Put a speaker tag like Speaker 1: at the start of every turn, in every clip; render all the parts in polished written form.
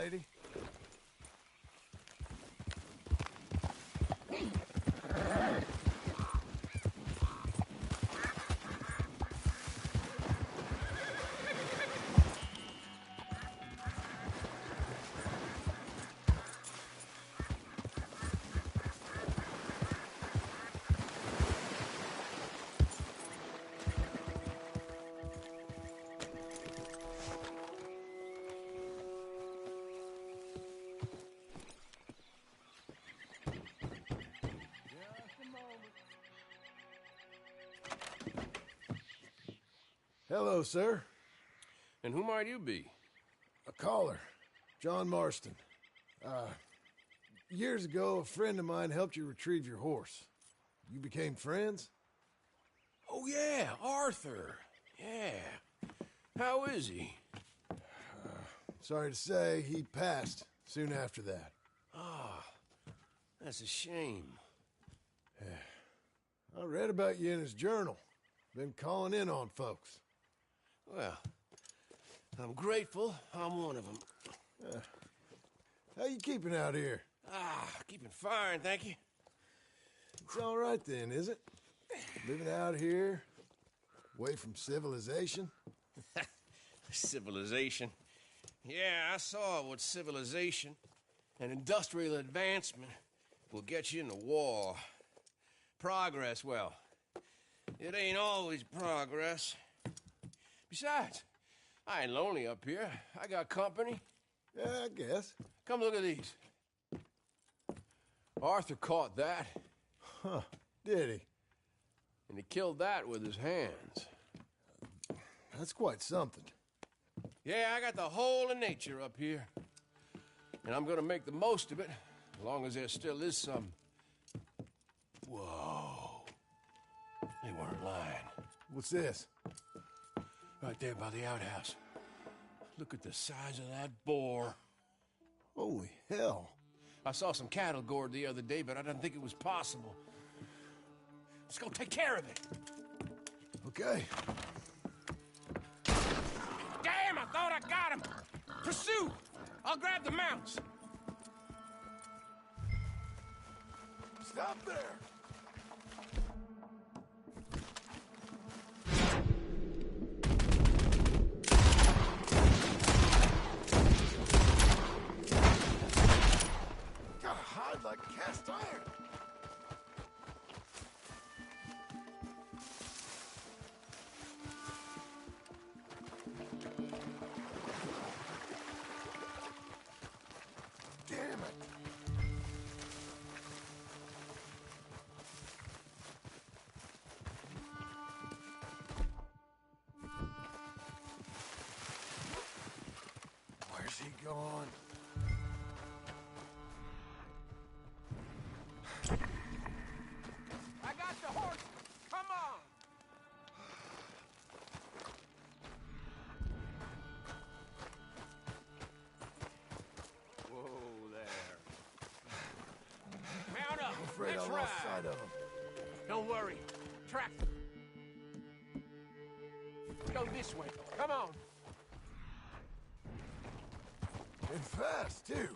Speaker 1: lady. Hello, sir.
Speaker 2: And who might you be?
Speaker 1: A caller. John Marston. Years ago, a friend of mine helped you retrieve your horse. You became friends?
Speaker 2: Oh, yeah, Arthur. Yeah. How is he?
Speaker 1: Sorry to say, he passed soon after that.
Speaker 2: Ah, that's a shame.
Speaker 1: I read about you in his journal. Been calling in on folks.
Speaker 2: Well, I'm grateful I'm one of them.
Speaker 1: How you keeping out here?
Speaker 2: Keeping fine, thank you.
Speaker 1: It's all right then, is it? Living out here, away from civilization?
Speaker 2: Civilization. Yeah, I saw what civilization and industrial advancement will get you in the war. Progress, well, it ain't always progress. Besides, I ain't lonely up here. I got company.
Speaker 1: Yeah, I guess.
Speaker 2: Come look at these. Arthur caught that.
Speaker 1: Huh, did he?
Speaker 2: And he killed that with his hands.
Speaker 1: That's quite something.
Speaker 2: Yeah, I got the whole of nature up here. And I'm gonna make the most of it, as long as there still is some. Whoa. They weren't lying.
Speaker 1: What's this?
Speaker 2: Right there by the outhouse. Look at the size of that boar.
Speaker 1: Holy hell.
Speaker 2: I saw some cattle gored the other day, but I didn't think it was possible. Let's go take care of it.
Speaker 1: Okay.
Speaker 2: Damn, I thought I got him. Pursue. I'll grab the mounts.
Speaker 1: Stop there! Gotta hide like cast iron. Damn it. Where's he gone?
Speaker 2: I got the horse. Come on. Whoa there. Mount up.
Speaker 1: I'm afraid
Speaker 2: Let's
Speaker 1: I
Speaker 2: ride.
Speaker 1: lost sight of him.
Speaker 2: Don't worry. Track them. Go this way. Come on.
Speaker 1: And fast, too.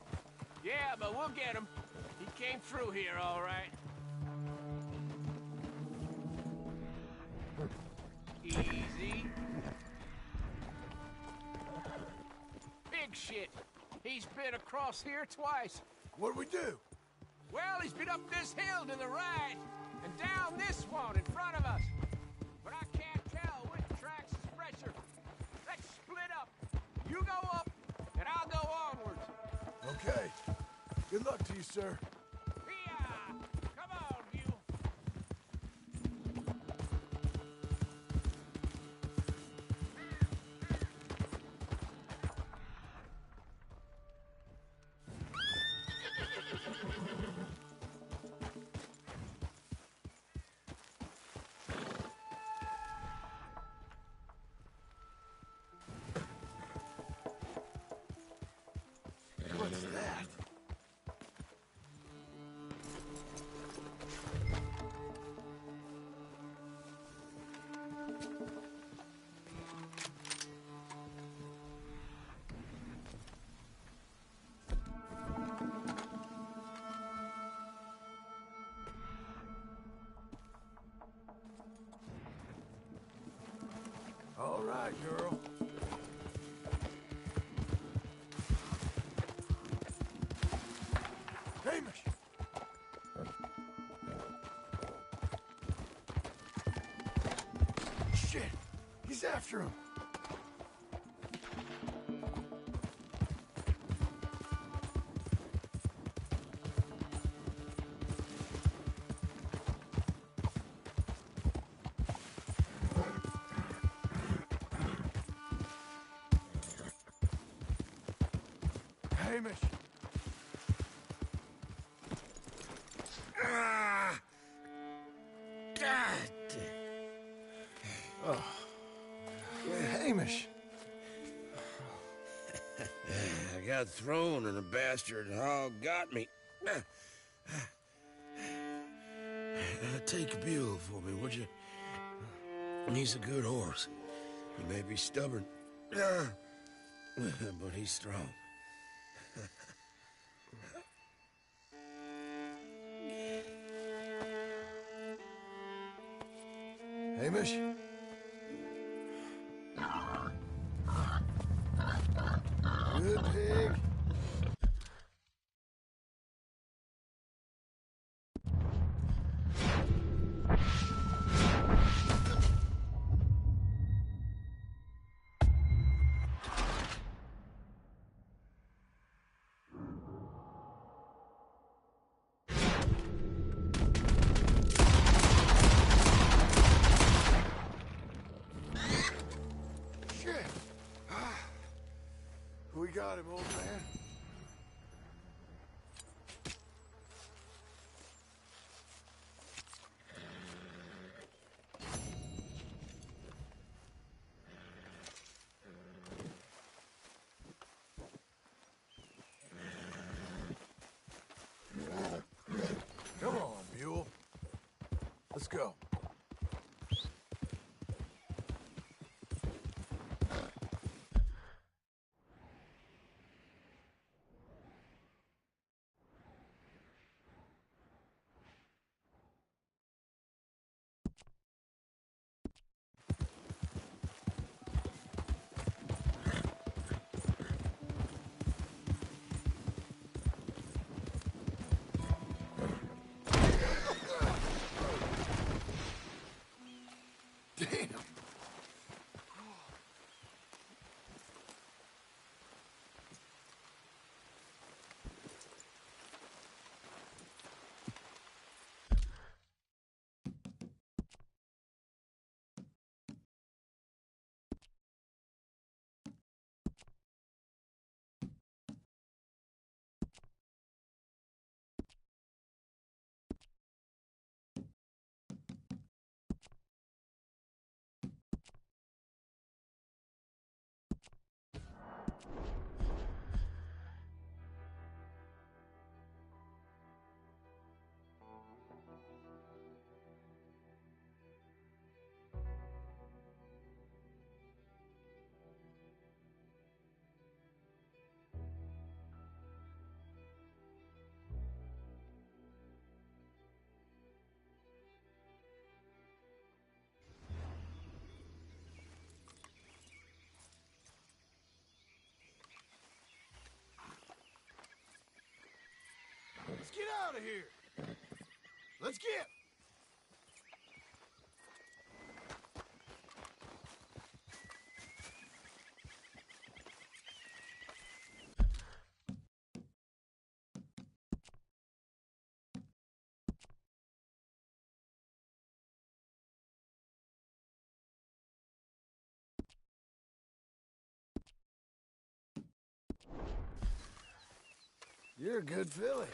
Speaker 2: Yeah, but we'll get him. He came through here, all right. Easy. Big shit. He's been across here twice.
Speaker 1: What do we do?
Speaker 2: Well, he's been up this hill to the right and down this one in front of us. But I can't tell which track's fresher. Let's split up. You go up, and I'll go onwards.
Speaker 1: Okay. Good luck to you, sir.
Speaker 2: Here! Come on, you.
Speaker 1: What's that? right, girl. Hamish! Shit! He's after him! Hamish!
Speaker 2: Ah! God damn.
Speaker 1: Oh. Yeah, Hamish!
Speaker 2: I got thrown and the bastard hog got me. Take a mule for me, would you? He's a good horse. He may be stubborn, but he's strong.
Speaker 1: Hamish? Good pig. Shit! We got him, old man. Come on, mule. Let's go. Damn! Let's get out of here! Let's get! You're a good filly.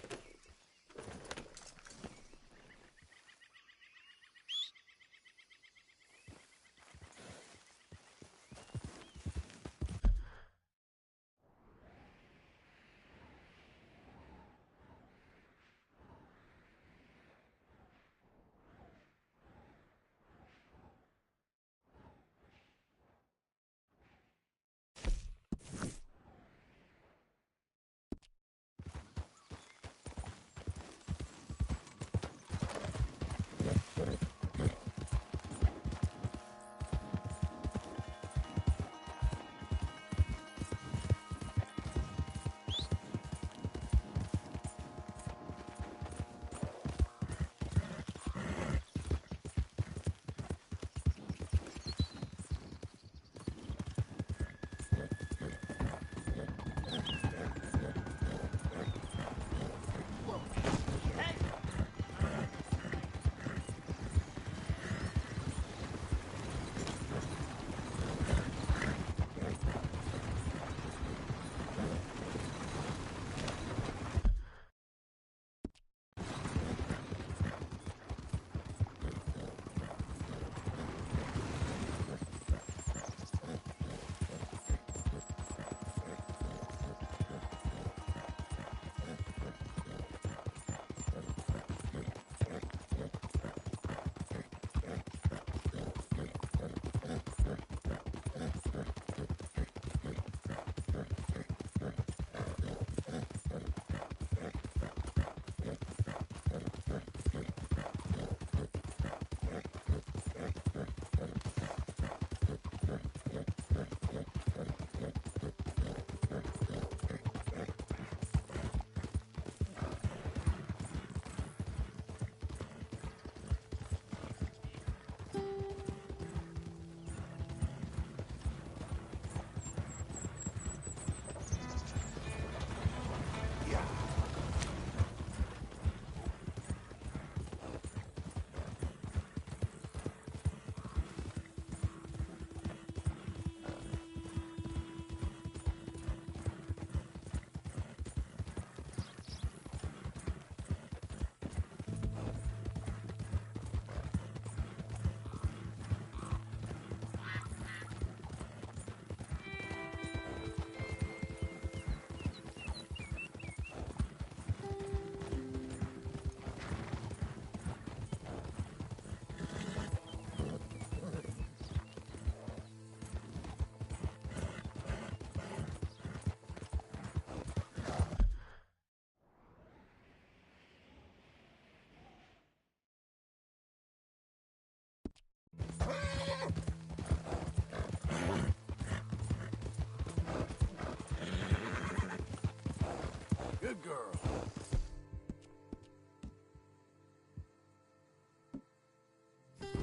Speaker 1: Good girl.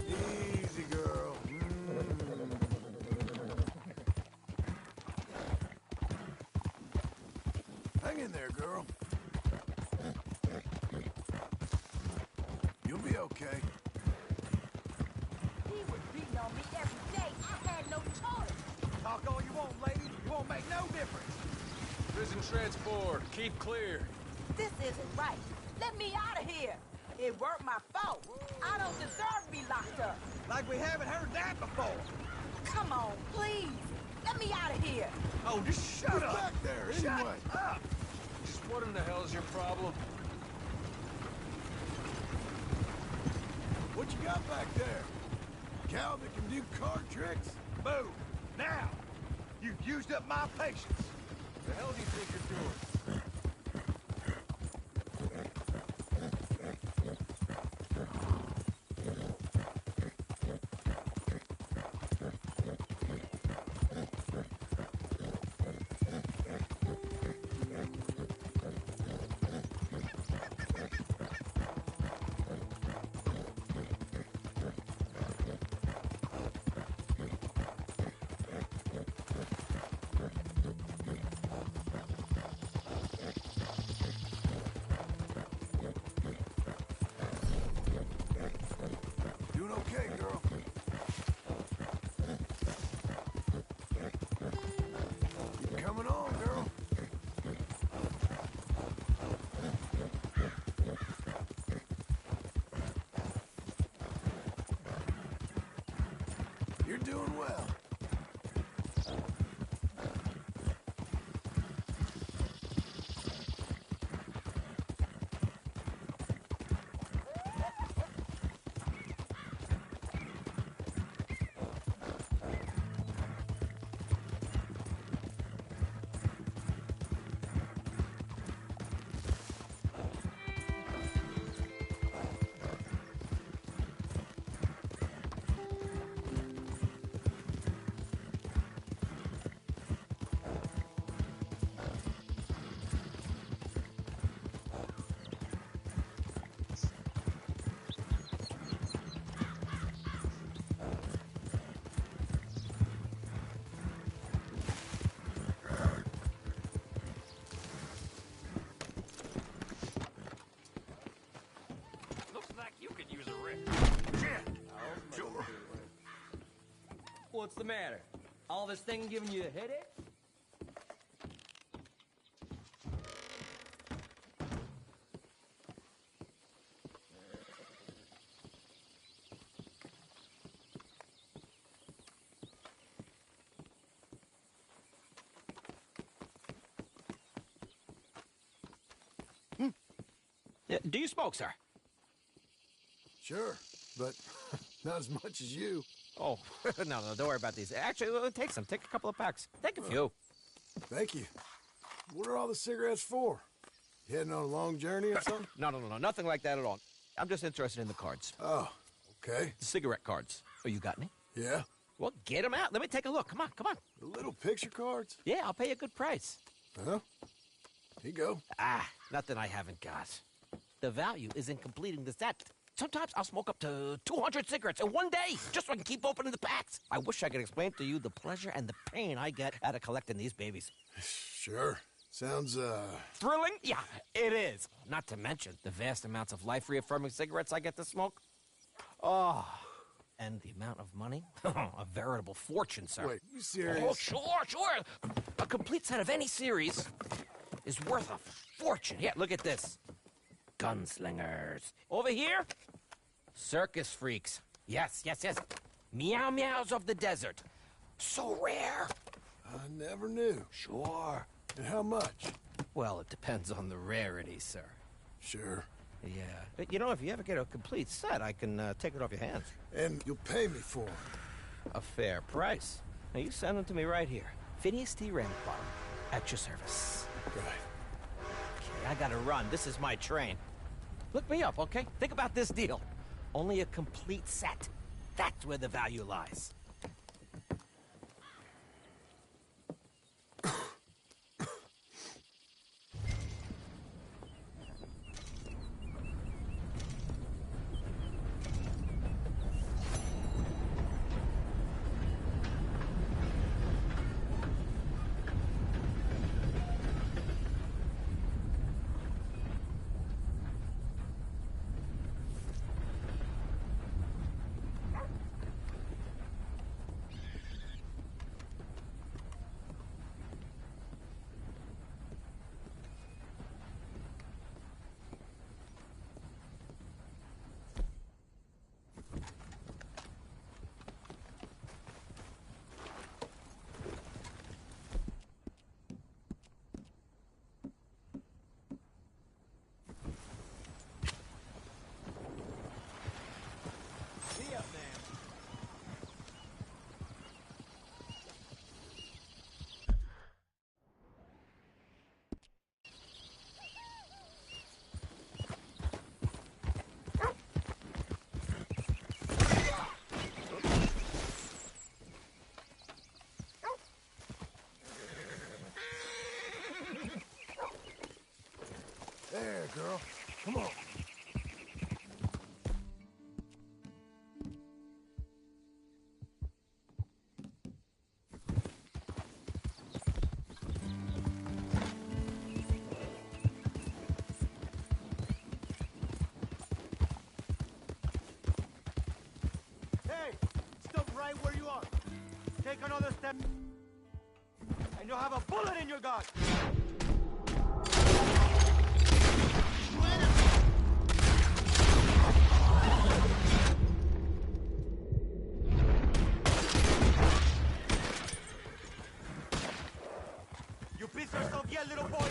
Speaker 1: Easy, girl. Hang in there, girl. You'll be okay.
Speaker 3: He was beating on me every day. I had no choice.
Speaker 4: Talk all you want, lady. You won't make no difference.
Speaker 5: Prison transport. Keep clear.
Speaker 3: This isn't right. Let me out of here. It weren't my fault. I don't deserve to be locked up.
Speaker 4: Like we haven't heard that before.
Speaker 3: Come on, please. Let me out of here.
Speaker 4: Oh, just shut
Speaker 1: Who's
Speaker 4: up.
Speaker 1: back there,
Speaker 4: Shut
Speaker 1: anyway?
Speaker 4: up.
Speaker 5: Just what in the hell is your problem?
Speaker 1: What you got back there? Cow that can do card tricks?
Speaker 4: Move. Now. You've used up my patience.
Speaker 5: The hell do you think you're doing?
Speaker 1: Doing okay, girl. Keep coming on, girl. You're doing well.
Speaker 5: Looks like you could use a rip.
Speaker 4: Yeah. Sure.
Speaker 6: What's the matter? All this thing giving you a headache? Do you smoke, sir?
Speaker 1: Sure, but not as much as you.
Speaker 6: Oh, no, don't worry about these. Actually, take some. Take a couple of packs. Take a few.
Speaker 1: Thank you. What are all the cigarettes for? You heading on a long journey or something?
Speaker 6: No, nothing like that at all. I'm just interested in the cards.
Speaker 1: Oh, okay.
Speaker 6: The cigarette cards. Oh, you got any?
Speaker 1: Yeah.
Speaker 6: Well, get them out. Let me take a look. Come on.
Speaker 1: The little picture cards?
Speaker 6: Yeah, I'll pay you a good price.
Speaker 1: Huh? Here you go.
Speaker 6: Nothing I haven't got. The value is in completing the set. Sometimes I'll smoke up to 200 cigarettes in one day, just so I can keep opening the packs. I wish I could explain to you the pleasure and the pain I get out of collecting these babies.
Speaker 1: Sure. Sounds,
Speaker 6: Thrilling? Yeah, it is. Not to mention the vast amounts of life-reaffirming cigarettes I get to smoke. Oh, and the amount of money? A veritable fortune, sir.
Speaker 1: Wait, you serious?
Speaker 6: Oh, sure. A complete set of any series is worth a fortune. Yeah, look at this. Gunslingers. Over here, circus freaks. Yes. Meow meows of the desert. So rare.
Speaker 1: I never knew.
Speaker 6: Sure.
Speaker 1: And how much?
Speaker 6: Well, it depends on the rarity, sir.
Speaker 1: Sure.
Speaker 6: Yeah. But, you know, if you ever get a complete set, I can take it off your hands.
Speaker 1: And you'll pay me for 'em.
Speaker 6: A fair price. Now, you send them to me right here. Phineas T. Ramsbottom, at your service.
Speaker 1: Right.
Speaker 6: Okay, I gotta run. This is my train. Look me up, okay? Think about this deal. Only a complete set. That's where the value lies.
Speaker 1: There, girl. Come on.
Speaker 4: Hey! Stop right where you are. Take another step, and you'll have a bullet in your gun. You piece yourself yet, little boy.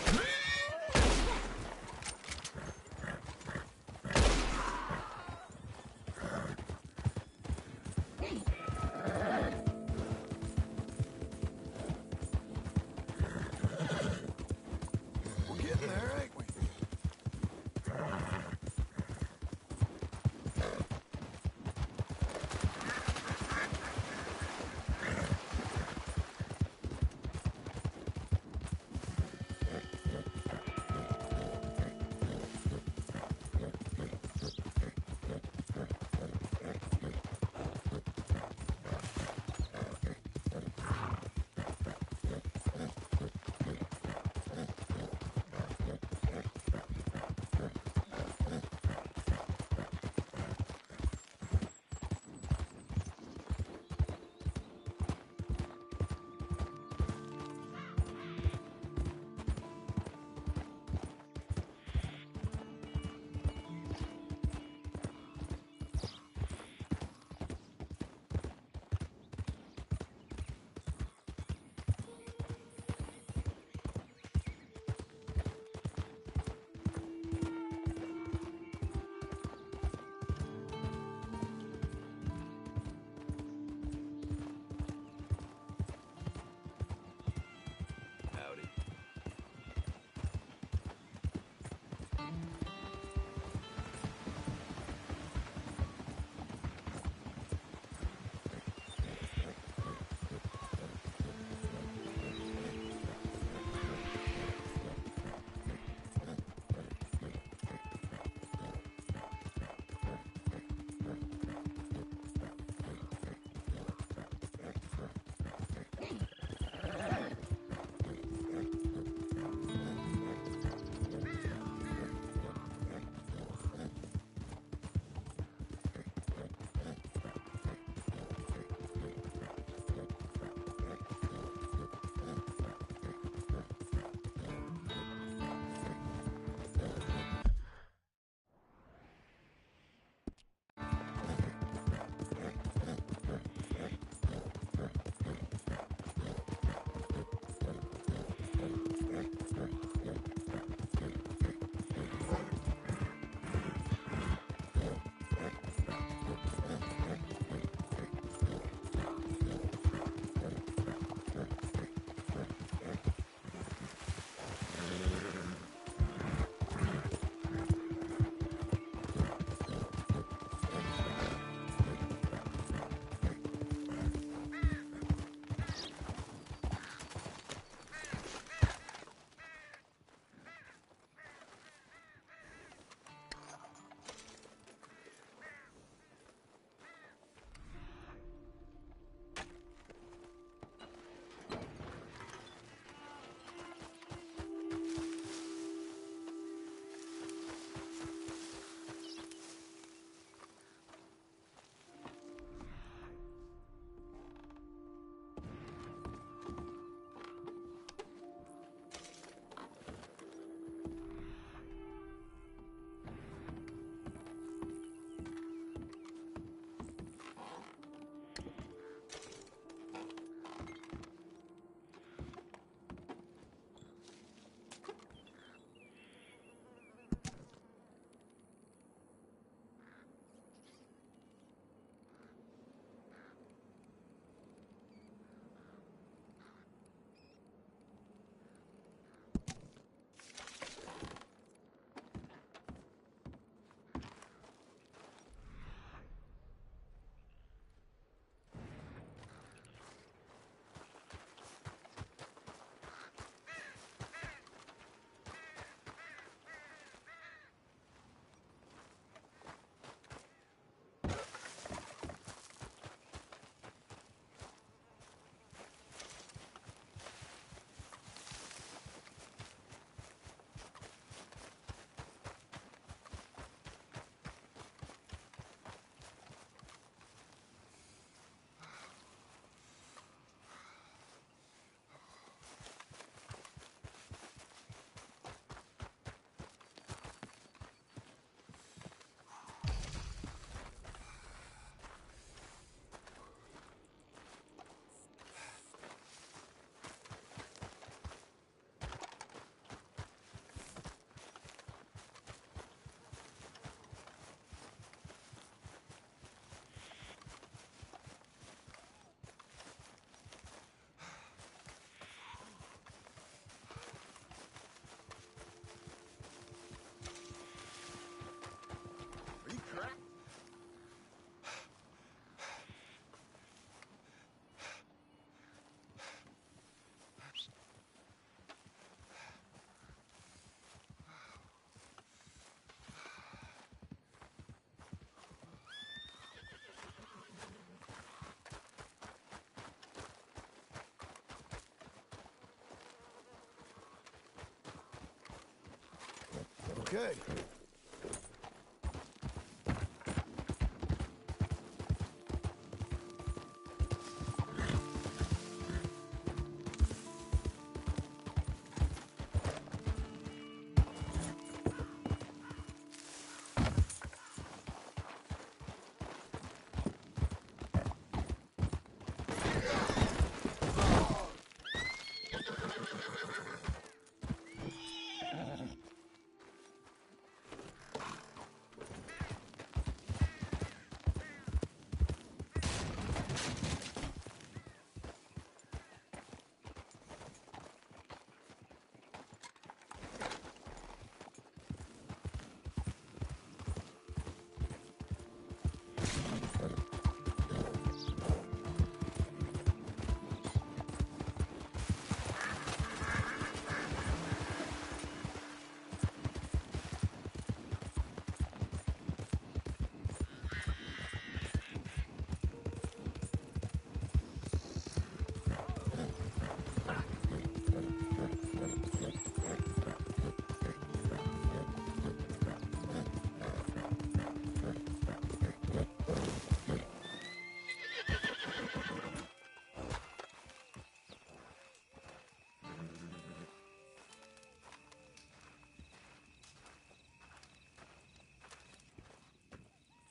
Speaker 1: Okay.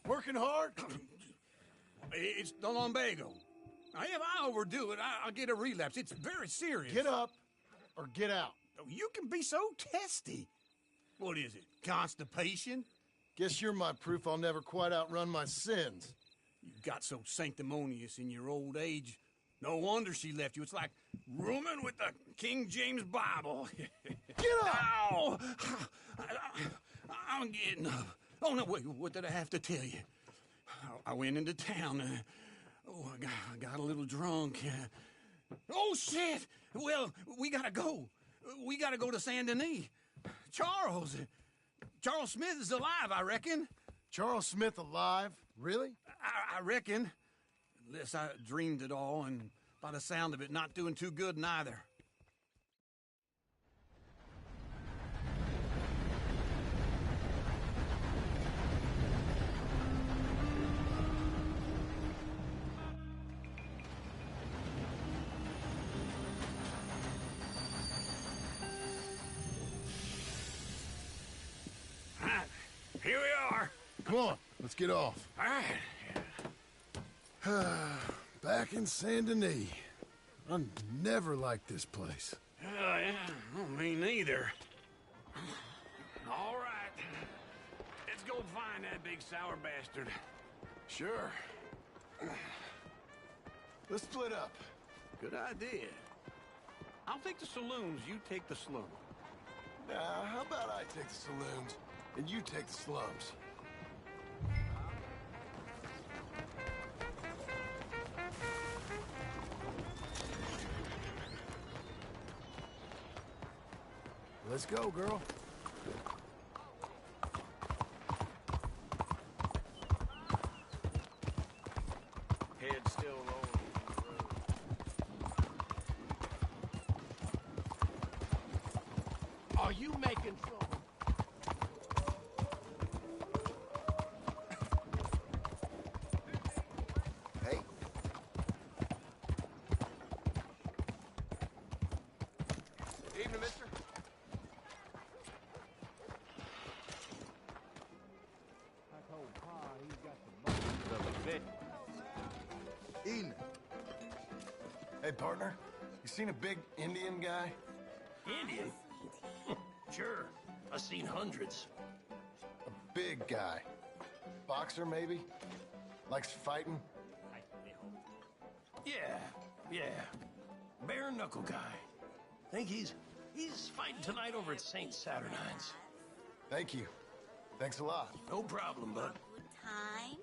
Speaker 1: Working hard?
Speaker 7: It's the lumbago. Now, if I overdo it, I'll get a relapse. It's very serious.
Speaker 1: Get up or get out.
Speaker 7: You can be so testy. What is it, constipation?
Speaker 1: Guess you're my proof I'll never quite outrun my sins.
Speaker 7: You got so sanctimonious in your old age. No wonder she left you. It's like rooming with the King James Bible.
Speaker 1: Get up!
Speaker 7: Ow! I'm getting up. Oh, no, wait, what did I have to tell you? I went into town. I got a little drunk. Oh, shit! Well, we gotta go. We gotta go to Saint Denis. Charles Smith is alive, I reckon.
Speaker 1: Charles Smith alive? Really?
Speaker 7: I reckon. Unless I dreamed it all, and by the sound of it, not doing too good neither. Here we are.
Speaker 1: Come on, let's get off.
Speaker 7: All right.
Speaker 1: Back in Saint Denis. I never liked this place.
Speaker 7: Yeah, well, me neither. All right. Let's go find that big sour bastard.
Speaker 1: Sure. Let's split up.
Speaker 7: Good idea. I'll take the saloons, you take the slum.
Speaker 1: How about I take the saloons and you take the slums? Let's go, girl.
Speaker 2: Head still rolling. Are you making trouble?
Speaker 1: Hey.
Speaker 2: Evening, mister.
Speaker 1: Evening. Hey, partner. You seen a big Indian guy?
Speaker 8: Indian? Sure. I've seen hundreds.
Speaker 1: A big guy. Boxer, maybe? Likes fighting?
Speaker 8: Yeah. Bare knuckle guy. Think he's fighting tonight over at St. Saturnine's.
Speaker 1: Thank you. Thanks a lot.
Speaker 8: No problem, bud.
Speaker 9: Good time.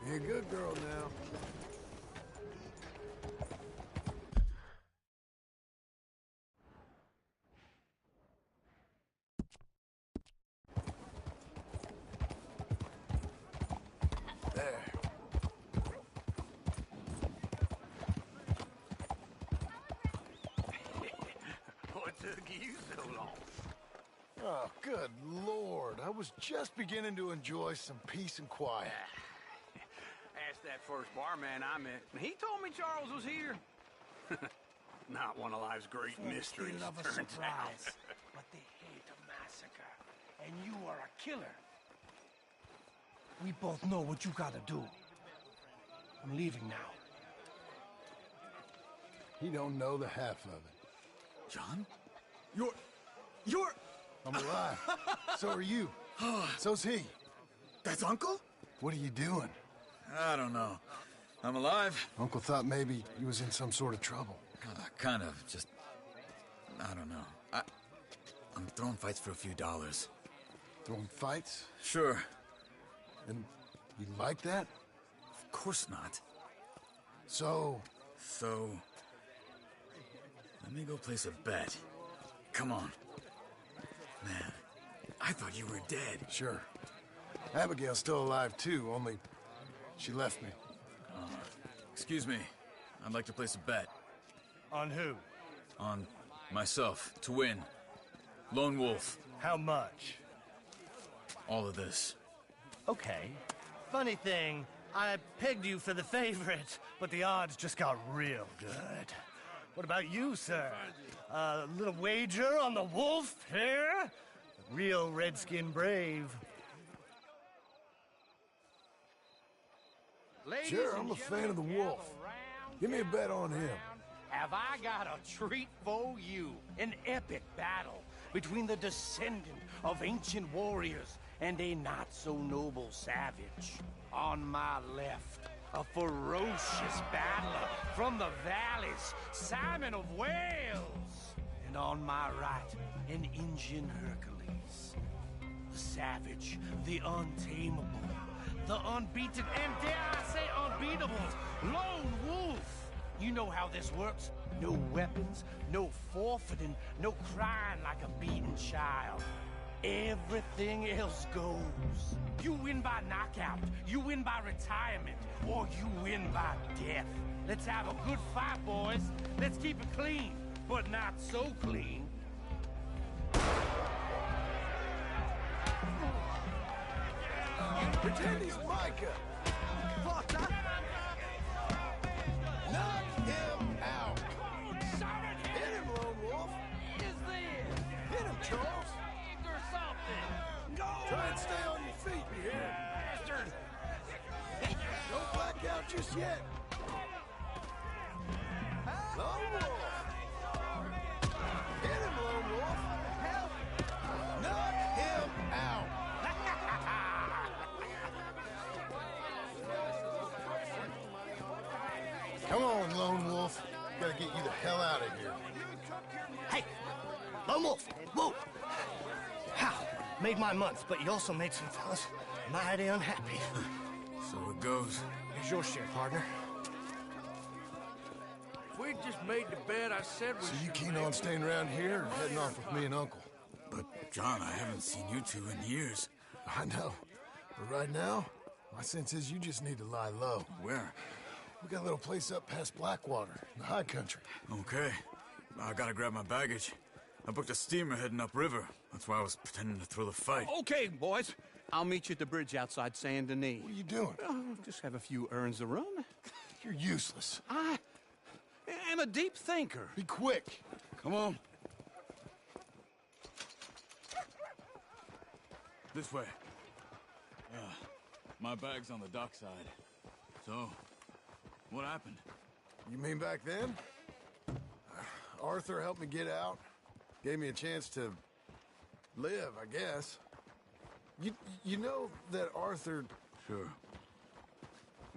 Speaker 1: You're a good girl now. There.
Speaker 7: took you so long?
Speaker 1: Oh, good Lord. I was just beginning to enjoy some peace and quiet.
Speaker 7: Asked that first barman I met, and he told me Charles was here. Not one of life's great mysteries,
Speaker 8: Feel of a
Speaker 7: turns out.
Speaker 8: surprise, but they hate a massacre, and you are a killer. We both know what you gotta do. I'm leaving now.
Speaker 1: He don't know the half of it.
Speaker 7: John? You're...
Speaker 1: I'm alive. So are you. So's he.
Speaker 7: That's Uncle?
Speaker 1: What are you doing?
Speaker 9: I don't know. I'm alive.
Speaker 1: Uncle thought maybe he was in some sort of trouble.
Speaker 9: Kind of. Just... I don't know. I'm throwing fights for a few dollars.
Speaker 1: Throwing fights?
Speaker 9: Sure.
Speaker 1: And you like that?
Speaker 9: Of course not.
Speaker 1: So...
Speaker 9: So... Let me go place a bet. Come on. Man, I thought you were dead.
Speaker 1: Sure. Abigail's still alive, too, only she left me.
Speaker 9: Excuse me. I'd like to place a bet.
Speaker 4: On who?
Speaker 9: On myself, to win. Lone Wolf.
Speaker 4: How much?
Speaker 9: All of this.
Speaker 4: Okay. Funny thing, I pegged you for the favorite, but the odds just got real good. What about you, sir? A little wager on the wolf here? Real redskin brave.
Speaker 1: Sure, I'm a fan of the wolf. Give me a bet on him.
Speaker 8: Have I got a treat for you? An epic battle between the descendant of ancient warriors and a not-so-noble savage. On my left, a ferocious battler from the valleys, Simon of Wales. And on my right, an Indian Hercules. The savage, the untamable, the unbeaten, and dare I say unbeatable, Lone Wolf. You know how this works. No weapons, no forfeiting, no crying like a beaten child. Everything else goes. You win by knockout, you win by retirement, or you win by death. Let's have a good fight, boys. Let's keep it clean, but not so clean.
Speaker 1: Pretend he's Micah.
Speaker 4: Fuck that!
Speaker 1: Knock him out. Hit him, Lone Wolf. Hit him, Charles. Try and stay on your feet, you hear? Bastard! Don't black out just yet. Lone Wolf. Hit him, Lone Wolf. Help! Knock him out. Come on, Lone Wolf. Gotta get you the hell out of here.
Speaker 4: Hey! Lone Wolf! Whoa! How? Made my month, but you also made some fellas mighty unhappy.
Speaker 9: So it goes.
Speaker 4: Here's your share, partner.
Speaker 5: If we'd just made the bet I said we
Speaker 1: So you
Speaker 5: should
Speaker 1: keen
Speaker 5: make,
Speaker 1: on staying around here or heading off with me and Uncle?
Speaker 9: But, John, I haven't seen you two in years.
Speaker 1: I know. But right now, my sense is you just need to lie low.
Speaker 9: Where?
Speaker 1: We got a little place up past Blackwater, in the high country.
Speaker 9: Okay. I gotta grab my baggage. I booked a steamer heading upriver. That's why I was pretending to throw the fight.
Speaker 7: Okay, boys. I'll meet you at the bridge outside Saint Denis.
Speaker 1: What are you doing?
Speaker 7: Oh, just have a few errands to run.
Speaker 1: You're useless.
Speaker 7: I am a deep thinker.
Speaker 1: Be quick.
Speaker 9: Come on. This way. Yeah, my bag's on the dockside. So, what happened?
Speaker 1: You mean back then? Arthur helped me get out. Gave me a chance to live, I guess. You know that Arthur...
Speaker 9: Sure.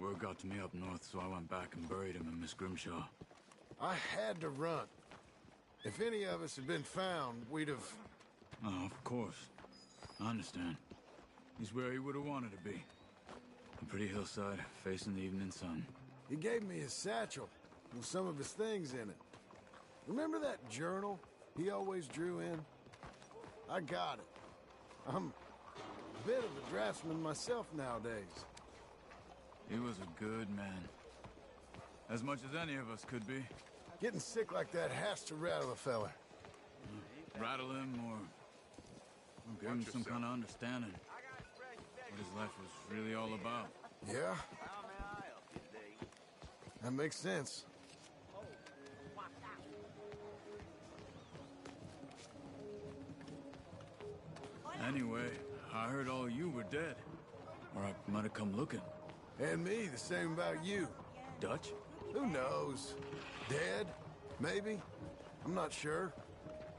Speaker 9: Word got to me up north, so I went back and buried him in Miss Grimshaw.
Speaker 1: I had to run. If any of us had been found, we'd have...
Speaker 9: Oh, of course. I understand. He's where he would have wanted to be. A pretty hillside, facing the evening sun.
Speaker 1: He gave me his satchel with some of his things in it. Remember that journal he always drew in? I got it. I'm a bit of a draftsman myself nowadays.
Speaker 9: He was a good man. As much as any of us could be.
Speaker 1: Getting sick like that has to rattle a fella.
Speaker 9: rattle him or give him some kind of understanding what his life was really all about.
Speaker 1: Yeah? That makes sense.
Speaker 9: Anyway, I heard all you were dead. Or I might have come looking.
Speaker 1: And me, the same about you.
Speaker 9: Dutch?
Speaker 1: Who knows? Dead? Maybe? I'm not sure.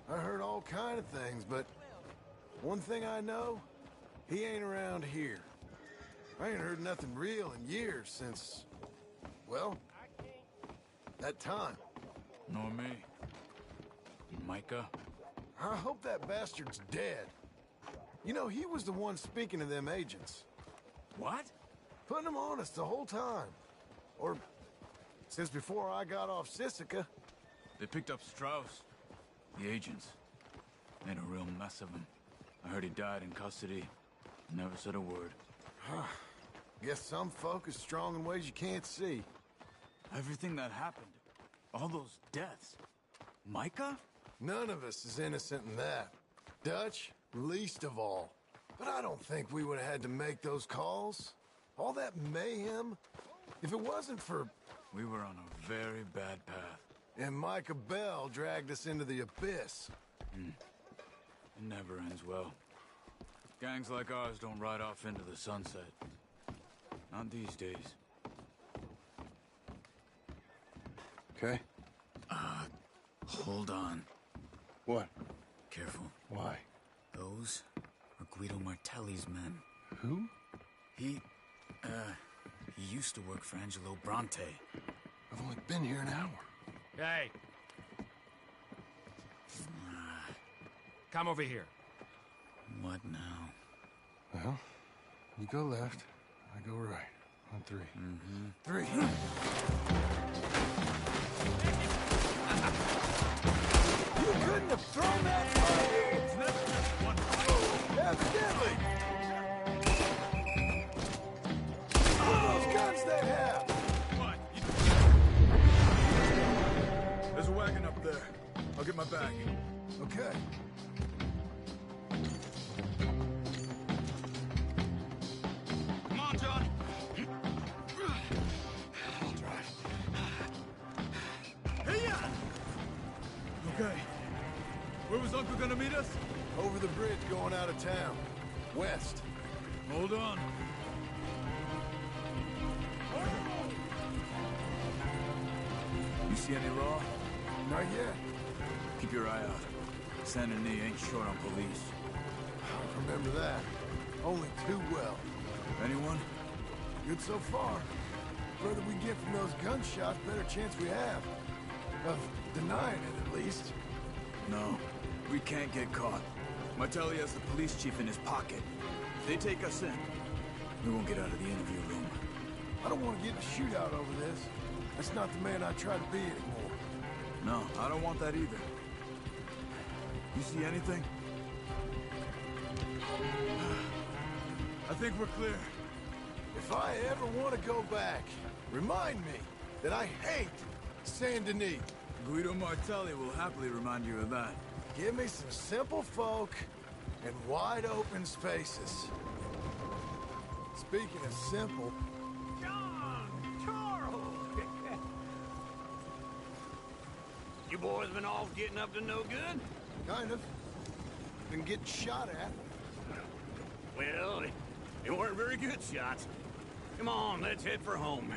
Speaker 1: I heard all kind of things, but one thing I know, he ain't around here. I ain't heard nothing real in years since, well, that time.
Speaker 9: Nor me. Micah?
Speaker 1: I hope that bastard's dead. You know, he was the one speaking to them agents.
Speaker 9: What?
Speaker 1: Putting them on us the whole time. Or since before I got off Sisika.
Speaker 9: They picked up Strauss. The agents. Made a real mess of him. I heard he died in custody. Never said a word.
Speaker 1: Guess some folk is strong in ways you can't see.
Speaker 9: Everything that happened. All those deaths. Micah?
Speaker 1: None of us is innocent in that. Dutch, least of all. But I don't think we would have had to make those calls. All that mayhem. If it wasn't for...
Speaker 9: We were on a very bad path.
Speaker 1: And Micah Bell dragged us into the abyss.
Speaker 9: It never ends well. Gangs like ours don't ride off into the sunset. Not these days.
Speaker 1: Okay.
Speaker 9: Hold on.
Speaker 1: What?
Speaker 9: Careful.
Speaker 1: Why?
Speaker 9: Those are Guido Martelli's men.
Speaker 1: Who?
Speaker 9: He used to work for Angelo Bronte.
Speaker 1: I've only been here an hour.
Speaker 6: Hey. Come over here.
Speaker 9: What now?
Speaker 1: Well, you go left, I go right. On three. Three. You couldn't have thrown that fire!
Speaker 9: It's never just one
Speaker 1: Evidently! What are those guns they have?
Speaker 9: What? There's a wagon up there. I'll get my bag.
Speaker 1: Okay.
Speaker 9: Come on, John. I'll drive. Hey-ya! Okay. Where was Uncle gonna meet us?
Speaker 1: Over the bridge going out of town. West.
Speaker 9: Hold on. You see any law?
Speaker 1: Not yet.
Speaker 9: Keep your eye out. Saint Denis ain't short on police.
Speaker 1: Remember that. Only too well.
Speaker 9: Anyone?
Speaker 1: Good so far. Further we get from those gunshots, better chance we have. Of denying it, at least.
Speaker 9: No. We can't get caught. Martelli has the police chief in his pocket. If they take us in, we won't get out of the interview room.
Speaker 1: I don't want to get in a shootout over this. That's not the man I try to be anymore.
Speaker 9: No, I don't want that either. You see anything? I think we're clear.
Speaker 1: If I ever want to go back, remind me that I hate Saint Denis.
Speaker 9: Guido Martelli will happily remind you of that.
Speaker 1: Give me some simple folk and wide open spaces. Speaking of simple,
Speaker 5: John! Charles! You boys been off getting up to no good?
Speaker 1: kind of. Been getting shot at.
Speaker 5: Well, they weren't very good shots. Come on, let's head for home.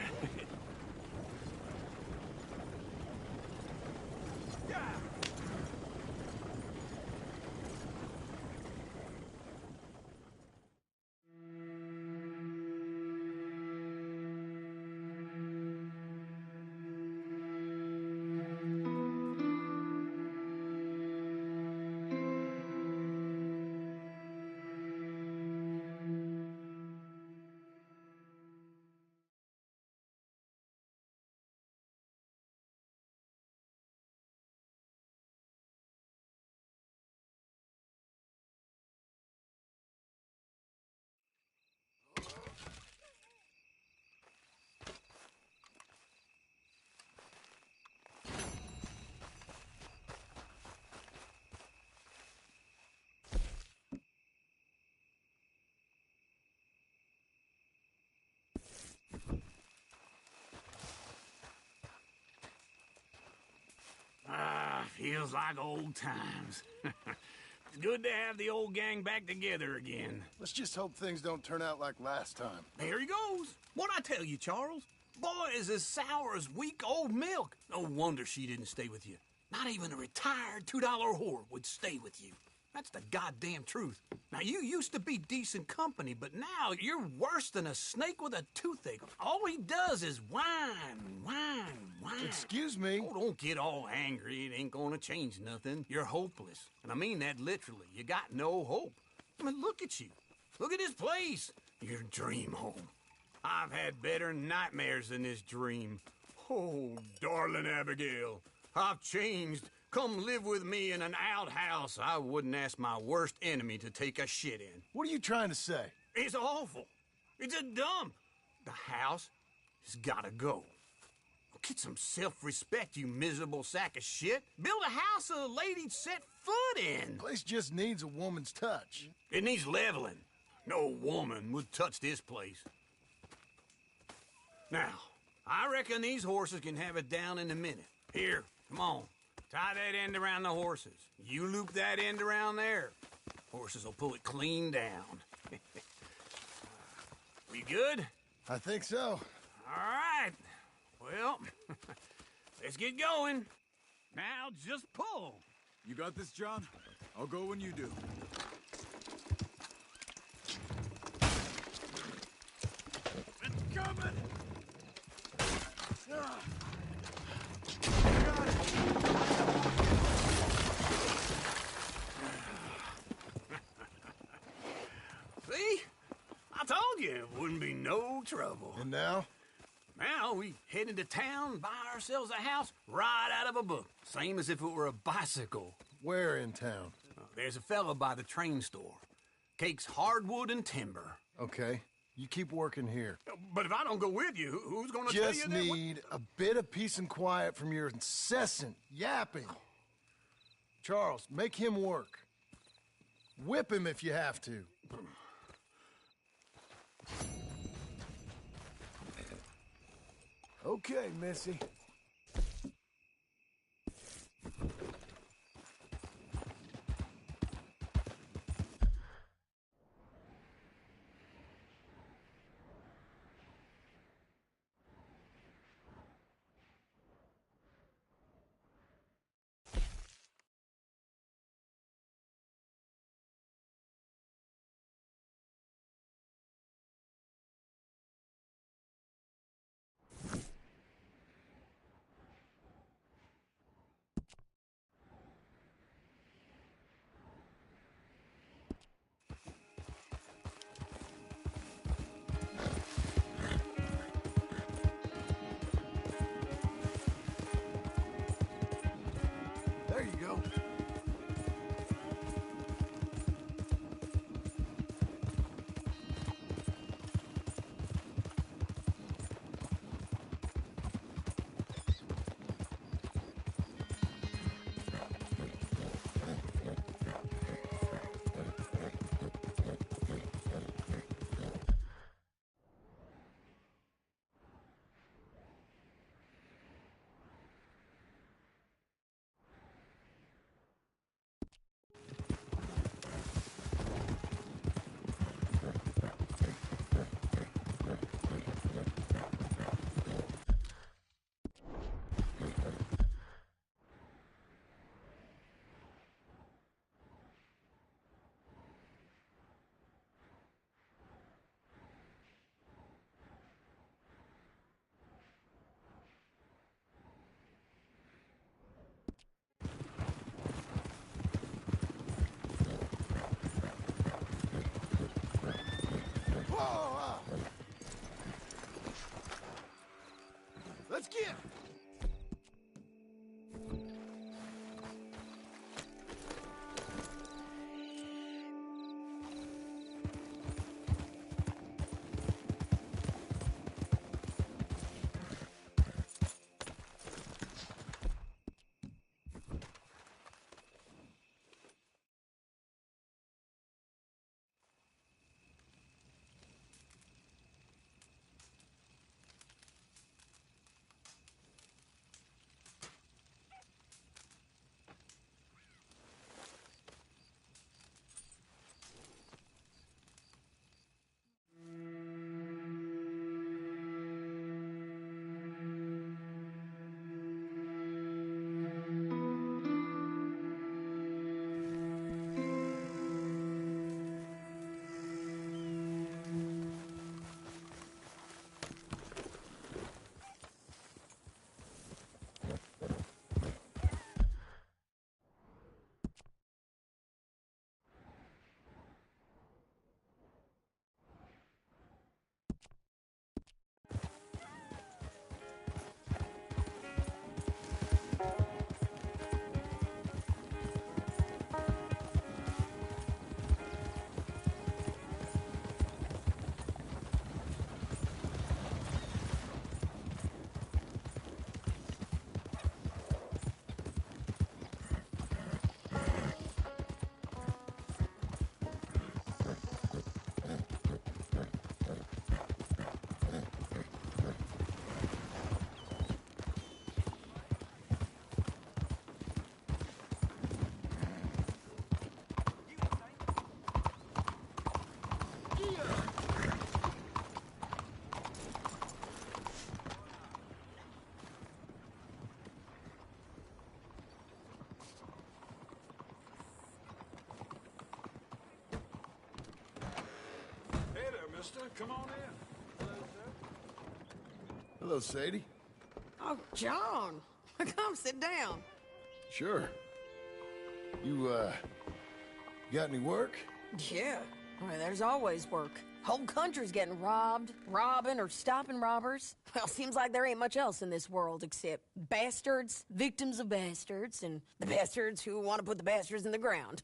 Speaker 5: Feels like old times. It's good to have the old gang back together again.
Speaker 1: Let's just hope things don't turn out like last time.
Speaker 5: There he goes. What'd I tell you, Charles? Boy is as sour as weak old milk. No wonder she didn't stay with you. Not even a retired $2 whore would stay with you. That's the goddamn truth. Now, you used to be decent company, but now you're worse than a snake with a toothache. All he does is whine, whine, whine.
Speaker 1: Excuse me?
Speaker 5: Oh, don't get all angry. It ain't gonna change nothing. You're hopeless. And I mean that literally. You got no hope. I mean, look at you. Look at this place. Your dream home. I've had better nightmares than this dream. Oh, darling Abigail, I've changed. Come live with me in an outhouse I wouldn't ask my worst enemy to take a shit in.
Speaker 1: What are you trying to say?
Speaker 5: It's awful. It's a dump. The house has gotta go. Get some self-respect, you miserable sack of shit. Build a house a lady'd set foot in.
Speaker 1: Place just needs a woman's touch.
Speaker 5: It needs leveling. No woman would touch this place. Now, I reckon these horses can have it down in a minute. Here, come on. Tie that end around the horses. You loop that end around there. Horses will pull it clean down. We good?
Speaker 1: I think so.
Speaker 5: All right. Well, let's get going. Now just pull.
Speaker 9: You got this, John? I'll go when you do.
Speaker 1: It's coming!
Speaker 5: See? I told you it wouldn't be no trouble.
Speaker 1: And now?
Speaker 5: Now we head into town, buy ourselves a house right out of a book. Same as if it were a bicycle.
Speaker 1: Where in town?
Speaker 5: There's a fella by the train store. Cakes hardwood and timber.
Speaker 1: Okay. You keep working here.
Speaker 5: But if I don't go with you, who's gonna tell you
Speaker 1: Just
Speaker 5: that?
Speaker 1: need a bit of peace and quiet from your incessant yapping. Charles, make him work. Whip him if you have to. Okay, Missy.
Speaker 9: mister. Come on in.
Speaker 1: Hello, Sadie.
Speaker 10: Oh, John. Come sit down.
Speaker 1: Sure. You, got any work?
Speaker 10: Yeah. I mean, there's always work. Whole country's getting robbed, robbing, or stopping robbers. Well, seems like there ain't much else in this world except bastards, victims of bastards, and the bastards who want to put the bastards in the ground.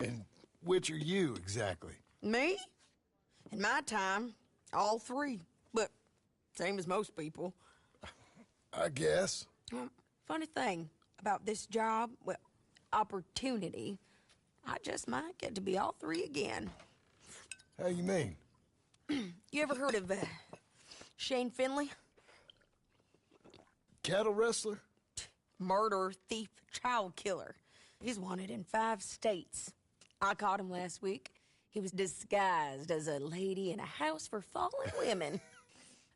Speaker 1: And which are you, exactly?
Speaker 10: Me? In my time, all three. But same as most people.
Speaker 1: I guess.
Speaker 10: Funny thing about this job, well, opportunity, I just might get to be all three again.
Speaker 1: How you mean?
Speaker 10: You ever heard of Shane Finley?
Speaker 1: Cattle wrestler?
Speaker 10: Murderer, thief, child killer. He's wanted in 5 states. I caught him last week. He was disguised as a lady in a house for fallen women.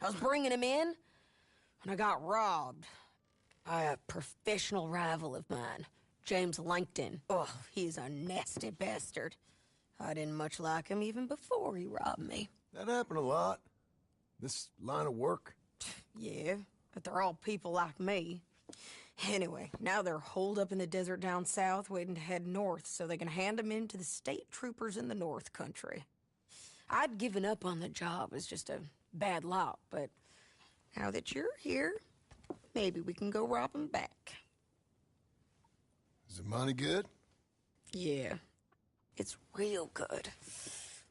Speaker 10: I was bringing him in, and I got robbed by a professional rival of mine, James Langton. Oh, he's a nasty bastard. I didn't much like him even before he robbed me.
Speaker 1: That happened a lot. This line of work.
Speaker 10: Yeah, but they're all people like me. Anyway, now they're holed up in the desert down south waiting to head north so they can hand them in to the state troopers in the north country. I'd given up on the job as just a bad lot, but now that you're here, maybe we can go rob them back.
Speaker 1: Is the money good?
Speaker 10: Yeah, it's real good.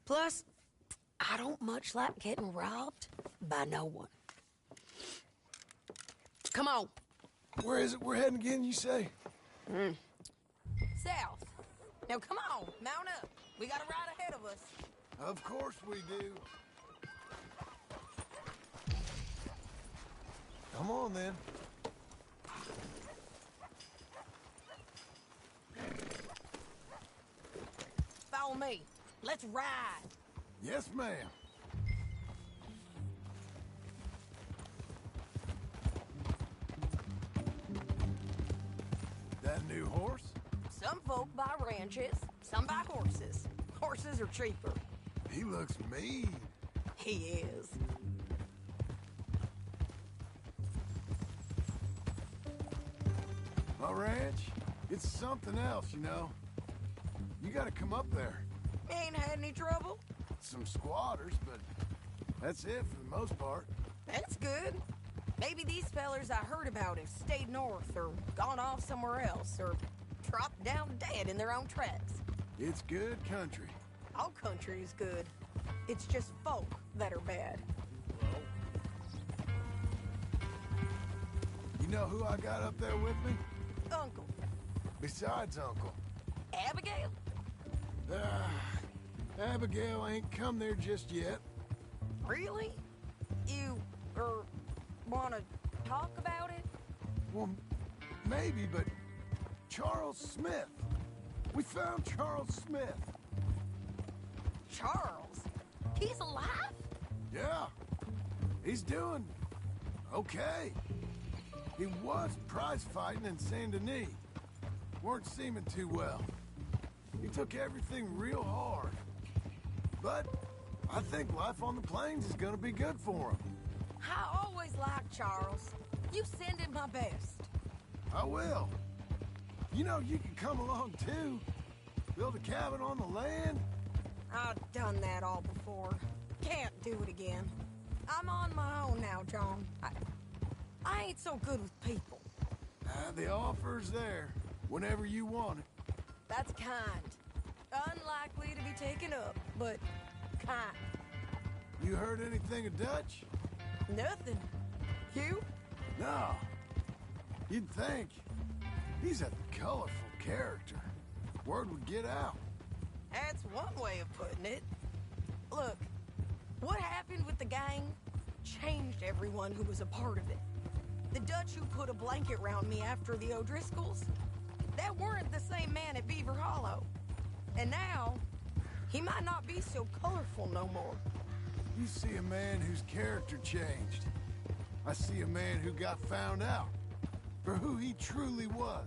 Speaker 10: Plus, I don't much like getting robbed by no one. Come on.
Speaker 1: Where is it we're heading again, you say?
Speaker 10: South. Now come on, mount up. We got a ride ahead of us.
Speaker 1: Of course we do. Come on, then.
Speaker 10: Follow me. Let's ride.
Speaker 1: Yes, ma'am. That new horse?
Speaker 10: Some folk buy ranches, some buy horses. Horses are cheaper.
Speaker 1: He looks mean.
Speaker 10: He is.
Speaker 1: My ranch, it's something else, you know. You gotta come up there.
Speaker 10: Ain't had any trouble?
Speaker 1: Some squatters, but that's it for the most part.
Speaker 10: That's good. Maybe these fellers I heard about have stayed north or gone off somewhere else or dropped down dead in their own tracks.
Speaker 1: It's good country.
Speaker 10: All country is good. It's just folk that are bad.
Speaker 1: You know who I got up there with me?
Speaker 10: Uncle.
Speaker 1: Besides Uncle.
Speaker 10: Abigail?
Speaker 1: Abigail ain't come there just yet.
Speaker 10: Really? You, wanna talk about it?
Speaker 1: Well, maybe, but Charles Smith. We found Charles Smith.
Speaker 10: Charles? He's alive?
Speaker 1: Yeah. He's doing okay. He was prize fighting in Saint Denis. Weren't seeming too well. He took everything real hard. But I think life on the plains is gonna be good for him.
Speaker 10: I always liked Charles. You send him my best.
Speaker 1: I will. You know, you can come along too. Build a cabin on the land.
Speaker 10: I've done that all before. Can't do it again. I'm on my own now, John. I ain't so good with people.
Speaker 1: The offer's there whenever you want it.
Speaker 10: That's kind. Unlikely to be taken up, but kind.
Speaker 1: You heard anything of Dutch?
Speaker 10: Nothing. You?
Speaker 1: No. You'd think. He's a colorful character. Word would get out.
Speaker 10: That's one way of putting it. Look, what happened with the gang changed everyone who was a part of it. The Dutch who put a blanket round me after the O'Driscolls, that weren't the same man at Beaver Hollow. And now, he might not be so colorful no more.
Speaker 1: You see a man whose character changed. I see a man who got found out for who he truly was.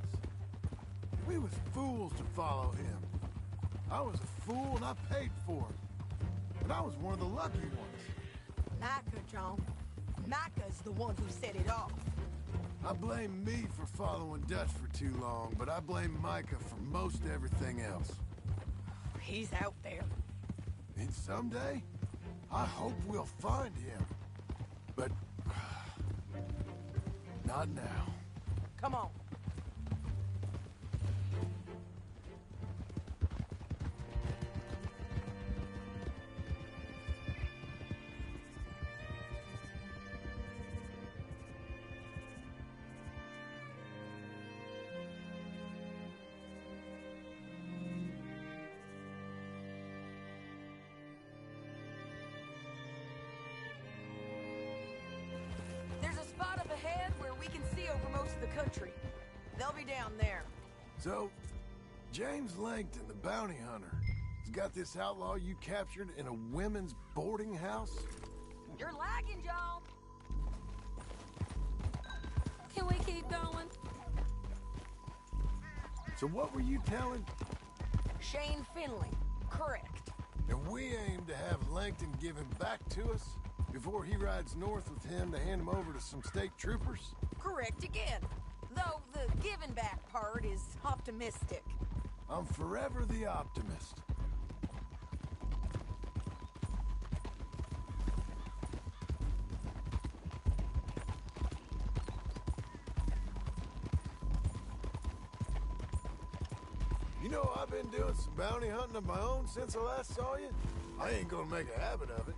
Speaker 1: We was fools to follow him. I was a fool and I paid for it. but I was one of the lucky ones.
Speaker 3: Micah, John. Micah's the one who set it off.
Speaker 1: I blame me for following Dutch for too long, but I blame Micah for most everything else.
Speaker 3: He's out there.
Speaker 1: And someday, I hope we'll find him. But... not now.
Speaker 3: Come on. There's a spot up ahead where we can see over most of the country. They'll be down there.
Speaker 1: So, James Langton, the bounty hunter, has got this outlaw you captured in a women's boarding house?
Speaker 3: You're lagging, John.
Speaker 10: Can we keep going?
Speaker 1: So what were you telling?
Speaker 3: Shane Finley. Correct.
Speaker 1: And we aim to have Langton give him back to us before he rides north with him to hand him over to some state troopers?
Speaker 3: Correct again. Though the giving back part is optimistic.
Speaker 1: I'm forever the optimist. You know, I've been doing some bounty hunting of my own since I last saw you. I ain't gonna make a habit of it.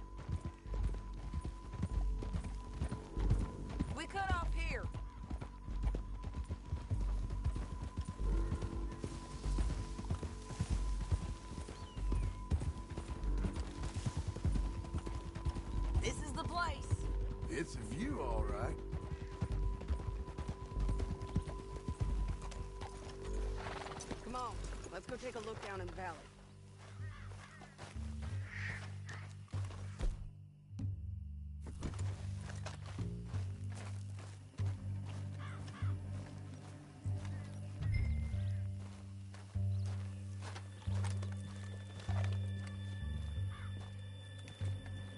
Speaker 3: We cut off here. This is the place.
Speaker 1: It's a view, all right.
Speaker 11: Come on, let's go take a look down in the valley.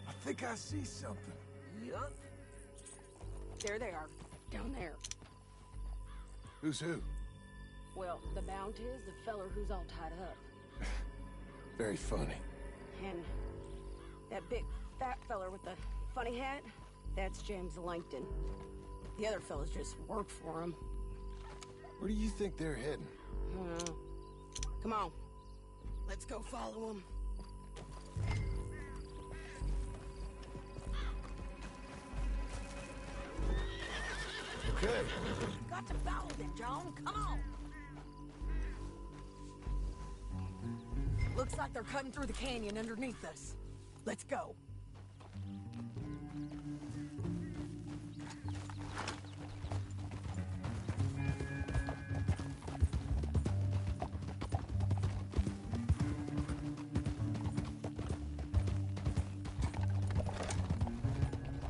Speaker 1: I think I see something.
Speaker 3: Yup.
Speaker 11: There they are, down there.
Speaker 1: Who's who?
Speaker 11: Well, the bounty is the feller who's all tied up.
Speaker 1: Very funny.
Speaker 11: And that big fat feller with the funny hat, that's James Langton. The other fellas just work for him.
Speaker 1: Where do you think they're heading?
Speaker 11: Come on, let's go follow them.
Speaker 1: Okay.
Speaker 3: Got to follow them, John. Come on. Looks like they're cutting through the canyon underneath us. Let's go.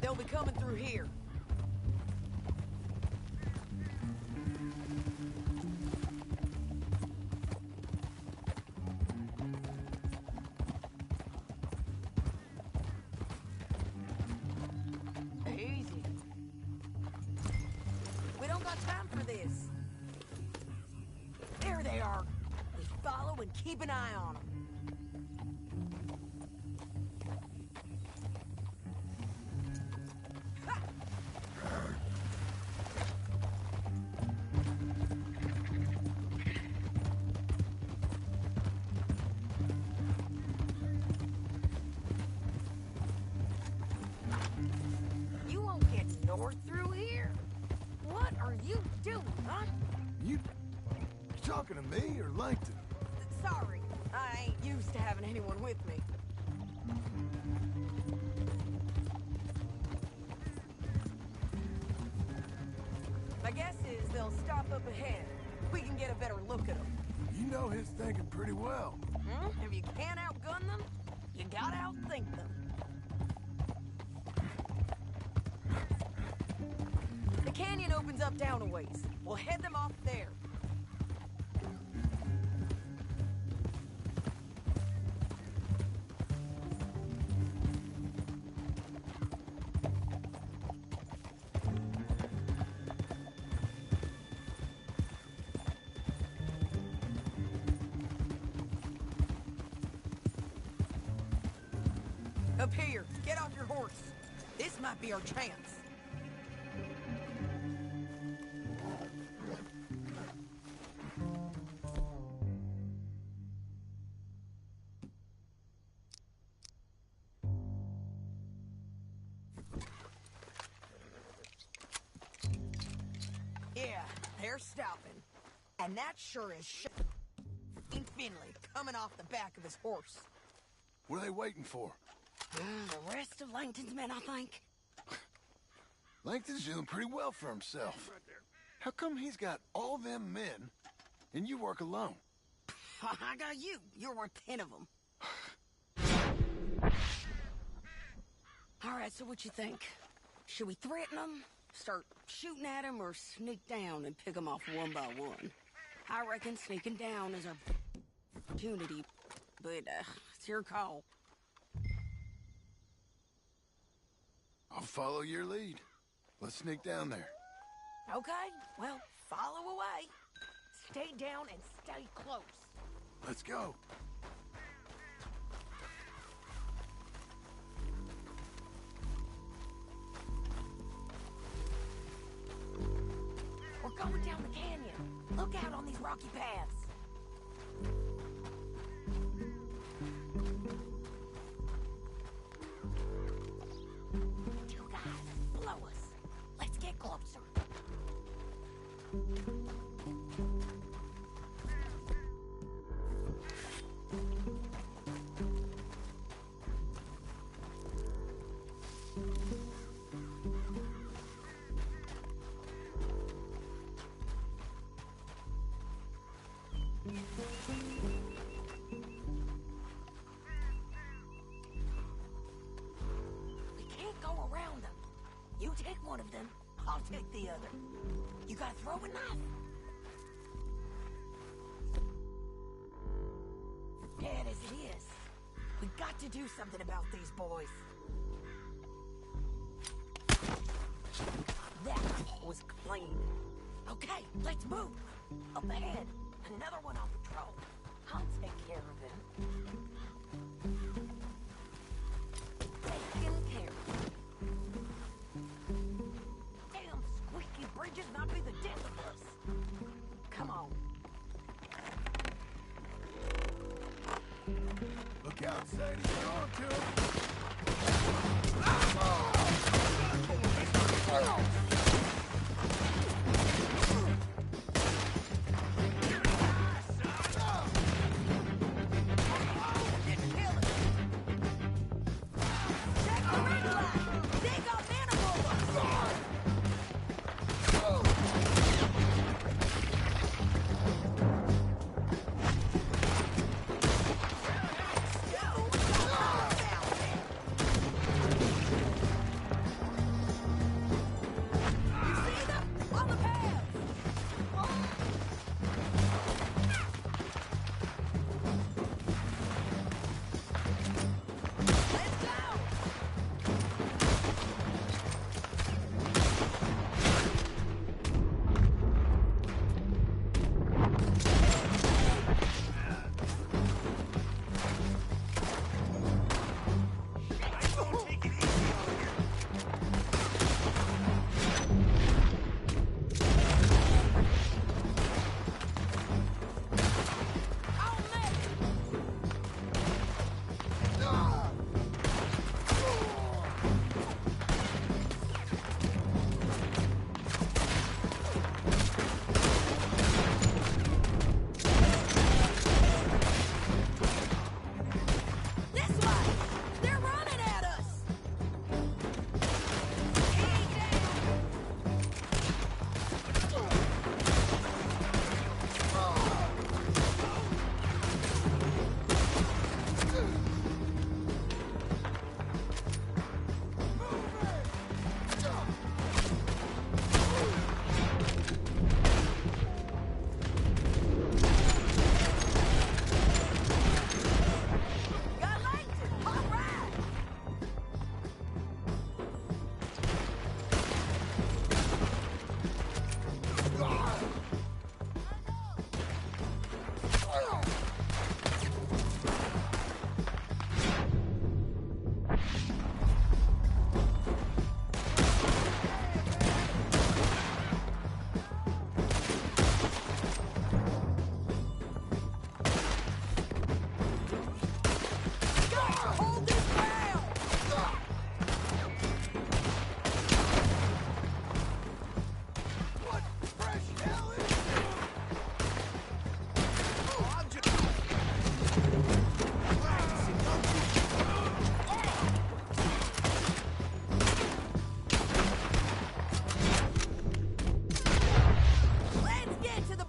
Speaker 3: They'll be coming through here. Easy. We don't got time for this. There they are. Just follow and keep an eye on them. You won't get north through here. What are you doing, huh?
Speaker 1: You talking to me or Langton?
Speaker 3: Sorry, I ain't used to having anyone with me. My guess is they'll stop up ahead. We can get a better look at them.
Speaker 1: You know his thinking pretty well.
Speaker 3: If you can't outgun them, you gotta outthink them. The canyon opens up down a ways. We'll head them off there. Up here, get off your horse. This might be our chance. Yeah, they're stopping. And that sure is Finley coming off the back of his horse.
Speaker 1: What are they waiting for?
Speaker 10: The rest of Langton's men, I think.
Speaker 1: Langton's doing pretty well for himself. How come he's got all them men, and you work alone?
Speaker 10: I got you. You're worth 10 of them. All right, so what you think? Should we threaten them, start shooting at them, or sneak down and pick them off one by one? I reckon sneaking down is our opportunity, but it's your call.
Speaker 1: I'll follow your lead. Let's sneak down there.
Speaker 10: Okay, well, follow away. Stay down and stay close.
Speaker 1: Let's go.
Speaker 10: We're going down the canyon. Look out on these rocky paths. Two guys below us. Let's get closer. We can't go around them. You take one of them, I'll take the other. You gotta throw a knife. Dead as it is. We got to do something about these boys. That was clean. Okay, let's move. Up ahead, another one on patrol. I'll take care of him. Taken care of. Damn squeaky bridges might be the death of us. Come on.
Speaker 1: Look out, Sadie. You're on to him.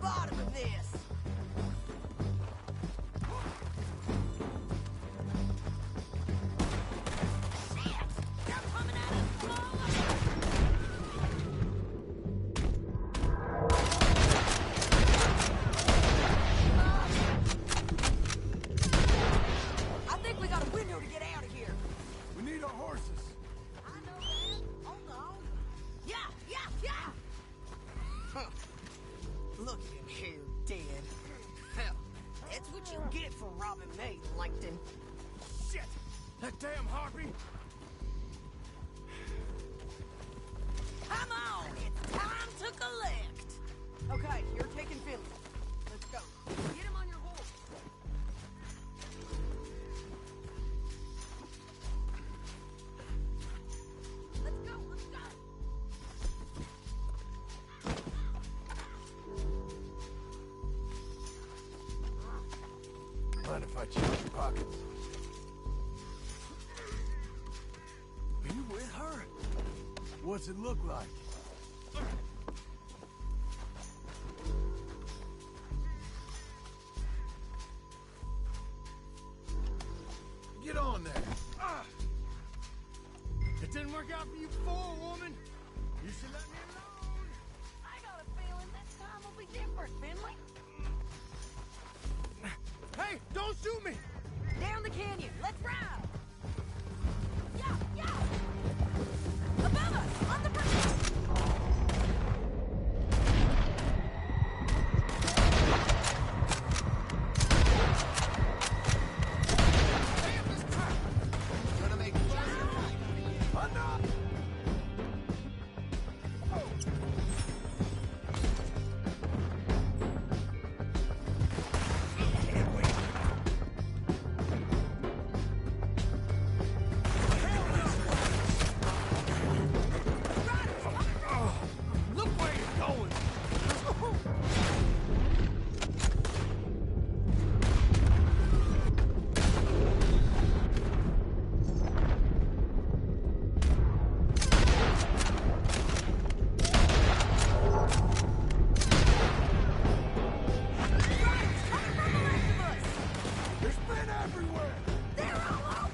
Speaker 3: bottom of this. Shit! They're coming at us from all over. I think we got a window to get out of here.
Speaker 1: We need our horses.
Speaker 3: I know that. Hold on. Yeah, yeah, yeah! Huh. Look at him here, dead. Hell, that's what you get for robbing me, Langton.
Speaker 1: Shit! That damn harpy!
Speaker 3: Come on, it's time to collect. Okay, you're taking Finley. Let's go. Get him on your horse. Let's go, let's go.
Speaker 1: Mind if I check your pockets? Are you with her? What's it look like? Get on there. It didn't work out for you before, woman. You should let me alone.
Speaker 3: I got a feeling this time will be different, Finley.
Speaker 1: Hey, don't shoot me!
Speaker 3: Down the canyon, let's ride. Yeah, yeah. Above us, on the bridge.
Speaker 1: Look where you're going! There's men everywhere!
Speaker 3: They're all over.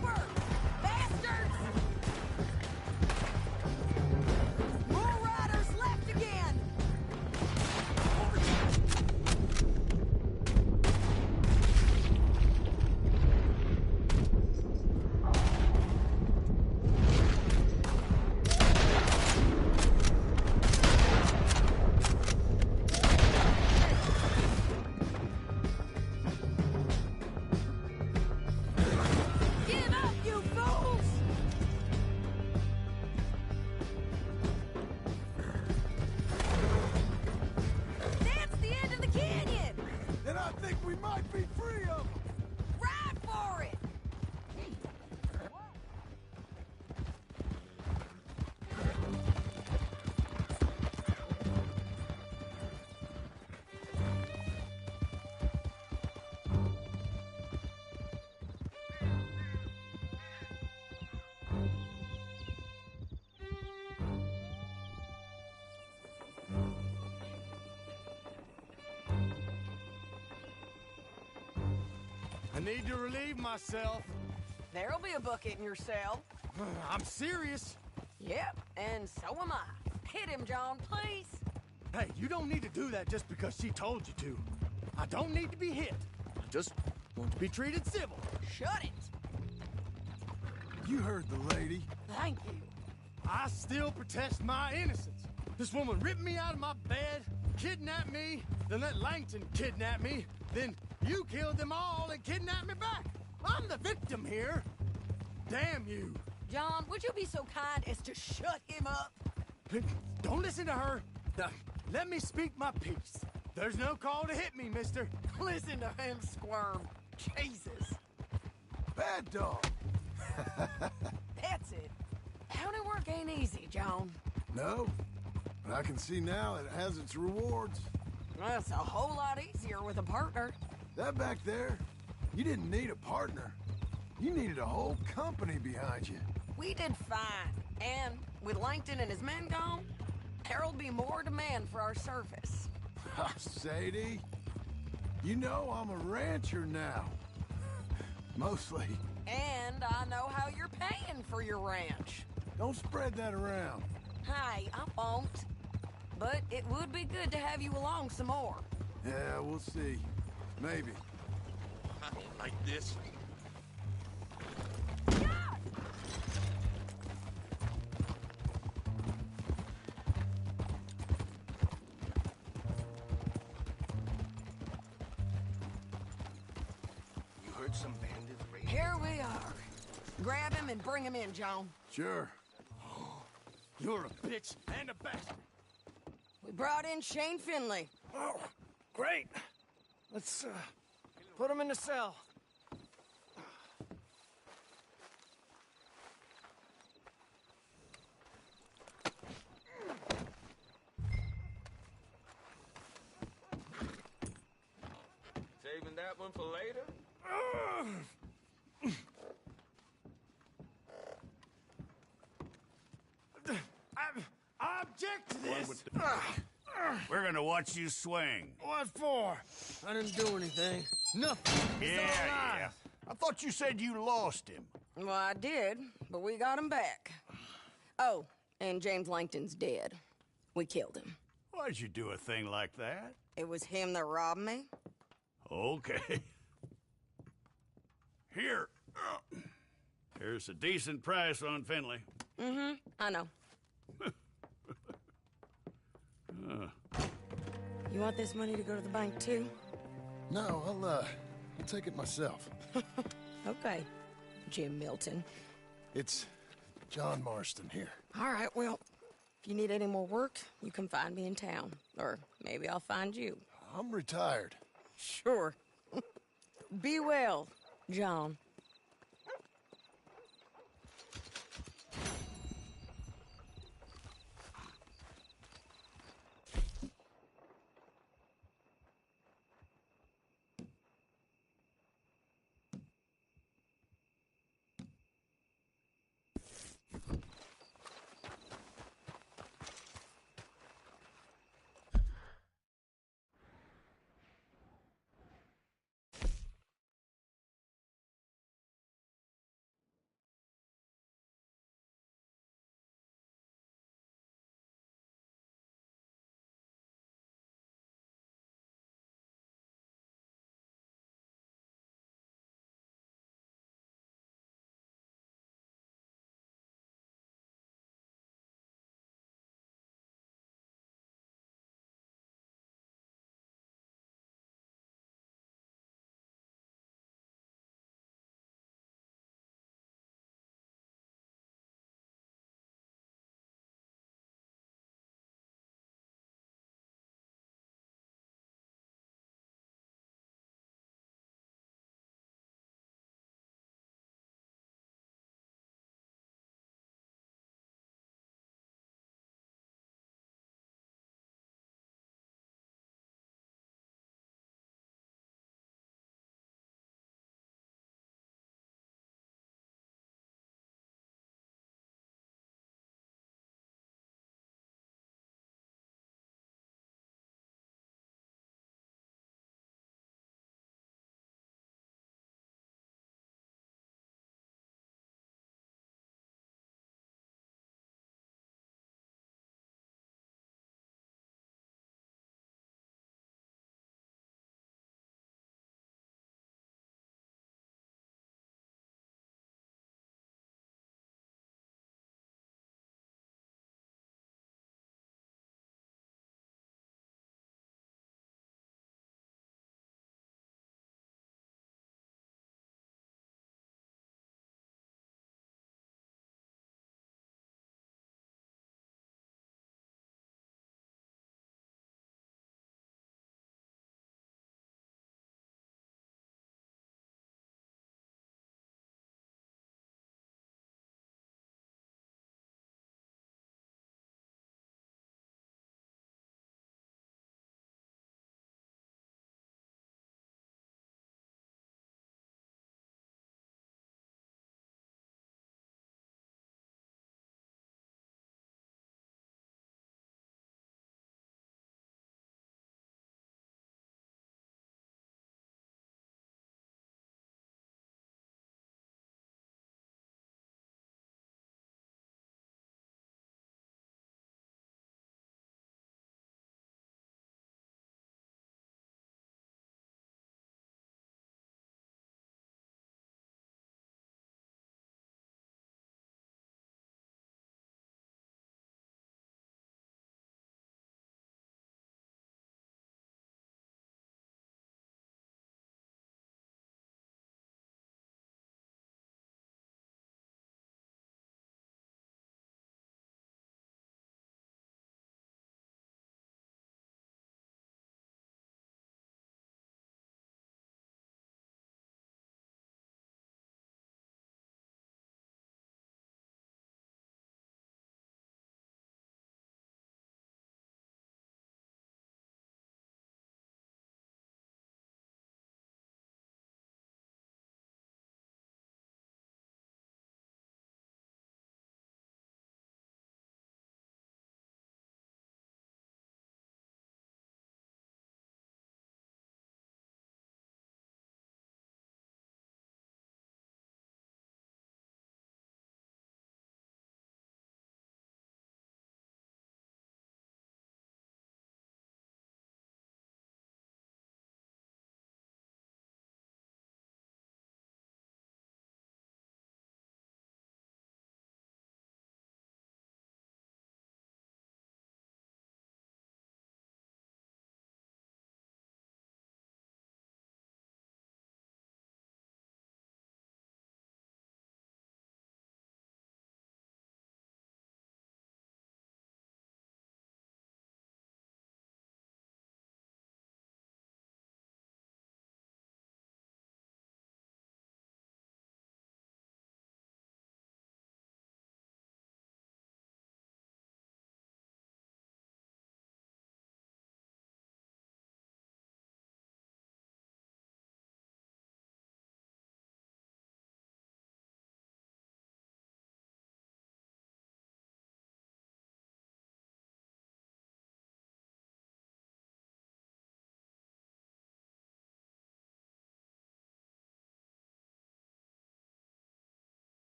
Speaker 3: Birds, bastards! More riders left again. Give up, you fools! That's the end of the canyon!
Speaker 1: Then I think we might be free of them!
Speaker 3: Ride for it!
Speaker 1: I need to relieve myself.
Speaker 3: There'll be a bucket in your cell.
Speaker 1: I'm serious.
Speaker 3: Yep, and so am I. Hit him, John, please.
Speaker 1: Hey, you don't need to do that just because she told you to. I don't need to be hit. I just want to be treated civil.
Speaker 3: Shut it.
Speaker 1: You heard the lady.
Speaker 3: Thank you.
Speaker 1: I still protest my innocence. This woman ripped me out of my bed, kidnapped me, then let Langton kidnap me, then you killed them all and kidnapped me back. I'm the victim here. Damn you.
Speaker 3: John, would you be so kind as to shut him up?
Speaker 1: Don't listen to her. Let me speak my piece. There's no call to hit me, mister.
Speaker 3: Listen to him squirm. Jesus.
Speaker 1: Bad dog.
Speaker 3: That's it. County work ain't easy, John.
Speaker 1: No, but I can see now it has its rewards.
Speaker 3: That's a whole lot easier with a partner.
Speaker 1: That back there, you didn't need a partner. You needed a whole company behind you.
Speaker 3: We did fine, and with Langton and his men gone, there'll be more demand for our service.
Speaker 1: Sadie, you know I'm a rancher now. Mostly.
Speaker 3: And I know how you're paying for your ranch.
Speaker 1: Don't spread that around.
Speaker 3: Hey, I won't. But it would be good to have you along some more.
Speaker 1: Yeah, we'll see. Maybe.
Speaker 7: I don't like this.
Speaker 2: You heard some bandits raiding?
Speaker 3: Here we are. Grab him and bring him in, John.
Speaker 1: Sure.
Speaker 8: You're a bitch and a bastard.
Speaker 3: We brought in Shane Finley.
Speaker 4: Oh, great. Let's, put him in the cell.
Speaker 2: Saving that one for later?
Speaker 8: I object to this.
Speaker 7: We're gonna watch you swing.
Speaker 8: What for? I didn't do anything. Nothing.
Speaker 7: Yeah. I thought you said you lost him.
Speaker 3: Well, I did, but we got him back. Oh, and James Langton's dead. We killed him.
Speaker 7: Why'd you do a thing like that?
Speaker 3: It was him that robbed me.
Speaker 7: Okay. Here. Here's a decent price on Finley.
Speaker 3: Mm-hmm, I know. You want this money to go to the bank, too?
Speaker 1: No, I'll take it myself.
Speaker 3: Okay, Jim Milton.
Speaker 1: It's John Marston here.
Speaker 3: All right, well, if you need any more work, you can find me in town. Or maybe I'll find you.
Speaker 1: I'm retired.
Speaker 3: Sure. Be well, John.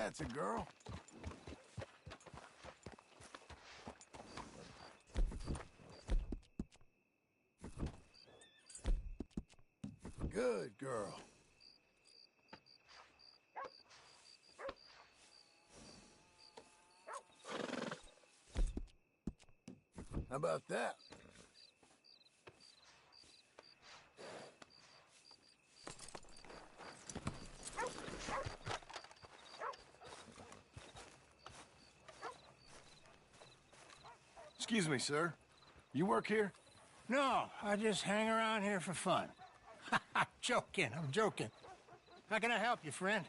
Speaker 1: That's a girl. Good girl. How about that? Excuse me, sir. You work here?
Speaker 8: No, I just hang around here for fun. I'm joking. How can I help you, friend?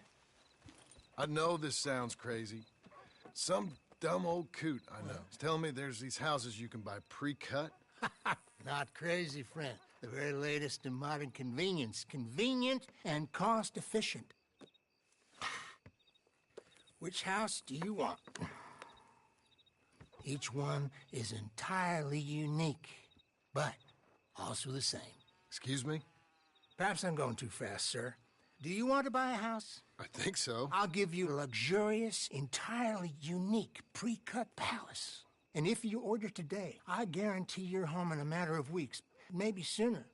Speaker 1: I know this sounds crazy. Some dumb old coot I know is telling me there's these houses you can buy pre-cut.
Speaker 8: Not crazy, friend. The very latest in modern convenience. Convenient and cost-efficient. Which house do you want? Each one is entirely unique, but also the same.
Speaker 1: Excuse me?
Speaker 8: Perhaps I'm going too fast, sir. Do you want to buy a house?
Speaker 1: I think so.
Speaker 8: I'll give you a luxurious, entirely unique pre-cut palace. And if you order today, I guarantee you're home in a matter of weeks, maybe sooner.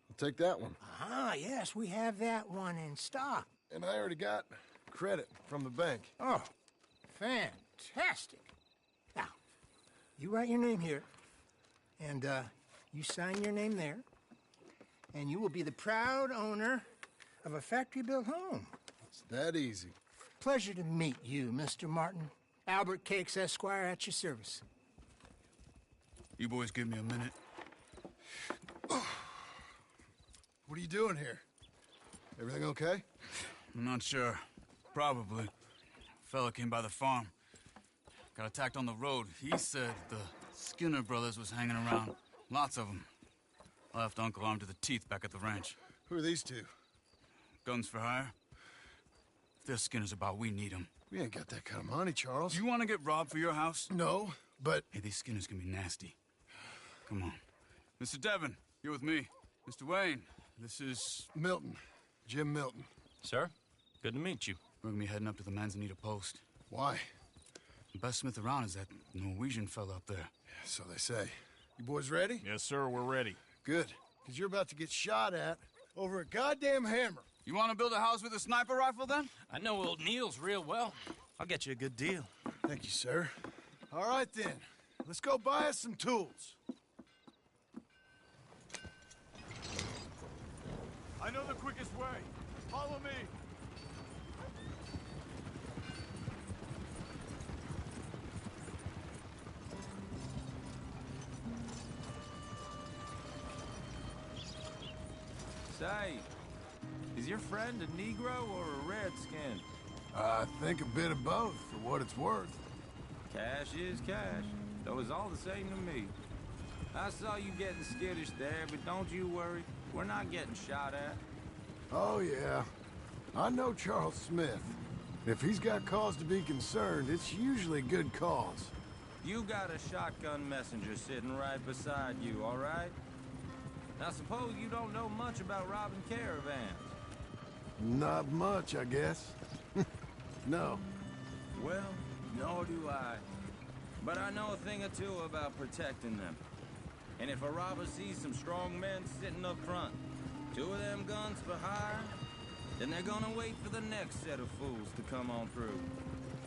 Speaker 1: I'll take that one.
Speaker 8: Ah, yes, we have that one in stock.
Speaker 1: And I already got credit from the bank.
Speaker 8: Oh, fantastic. Now, you write your name here, and you sign your name there, and you will be the proud owner of a factory-built home.
Speaker 1: It's that easy.
Speaker 8: Pleasure to meet you, Mr. Martin. Albert Cakes, Esquire, at your service.
Speaker 9: You boys give me a minute.
Speaker 1: What are you doing here? Everything okay?
Speaker 9: I'm not sure. Probably. Fella came by the farm. Got attacked on the road. He said the Skinner brothers was hanging around. Lots of them. I left Uncle armed to the teeth back at the ranch.
Speaker 1: Who are these two?
Speaker 9: Guns for hire? If there's Skinner's about, we need them.
Speaker 1: We ain't got that kind of money, Charles.
Speaker 9: You want to get robbed for your house?
Speaker 1: No, but...
Speaker 9: Hey, these Skinners can be nasty. Come on. Mr. Devon, you're with me. Mr. Wayne, this is...
Speaker 1: Milton. Jim Milton.
Speaker 12: Sir, good to meet you.
Speaker 9: We're gonna be heading up to the Manzanita post.
Speaker 1: Why?
Speaker 9: The best smith around is that Norwegian fella up there.
Speaker 1: So they say. You boys ready?
Speaker 12: Yes, sir, we're ready.
Speaker 1: Good, because you're about to get shot at over a goddamn hammer.
Speaker 9: You want to build a house with a sniper rifle, then?
Speaker 12: I know old Neil's real well. I'll get you a good deal.
Speaker 1: Thank you, sir. All right, then. Let's go buy us some tools.
Speaker 13: I know the quickest way. Follow me.
Speaker 14: Say, is your friend a Negro or a Redskin?
Speaker 1: I think a bit of both, for what it's worth.
Speaker 14: Cash is cash, though it's all the same to me. I saw you getting skittish there, but don't you worry. We're not getting shot at.
Speaker 1: Oh, yeah. I know Charles Smith. If he's got cause to be concerned, it's usually good cause.
Speaker 14: You got a shotgun messenger sitting right beside you, all right? Now, suppose you don't know much about robbing caravans.
Speaker 1: Not much, I guess. No.
Speaker 14: Well, nor do I. But I know a thing or two about protecting them. And if a robber sees some strong men sitting up front, 2 of them guns for hire, then they're gonna wait for the next set of fools to come on through.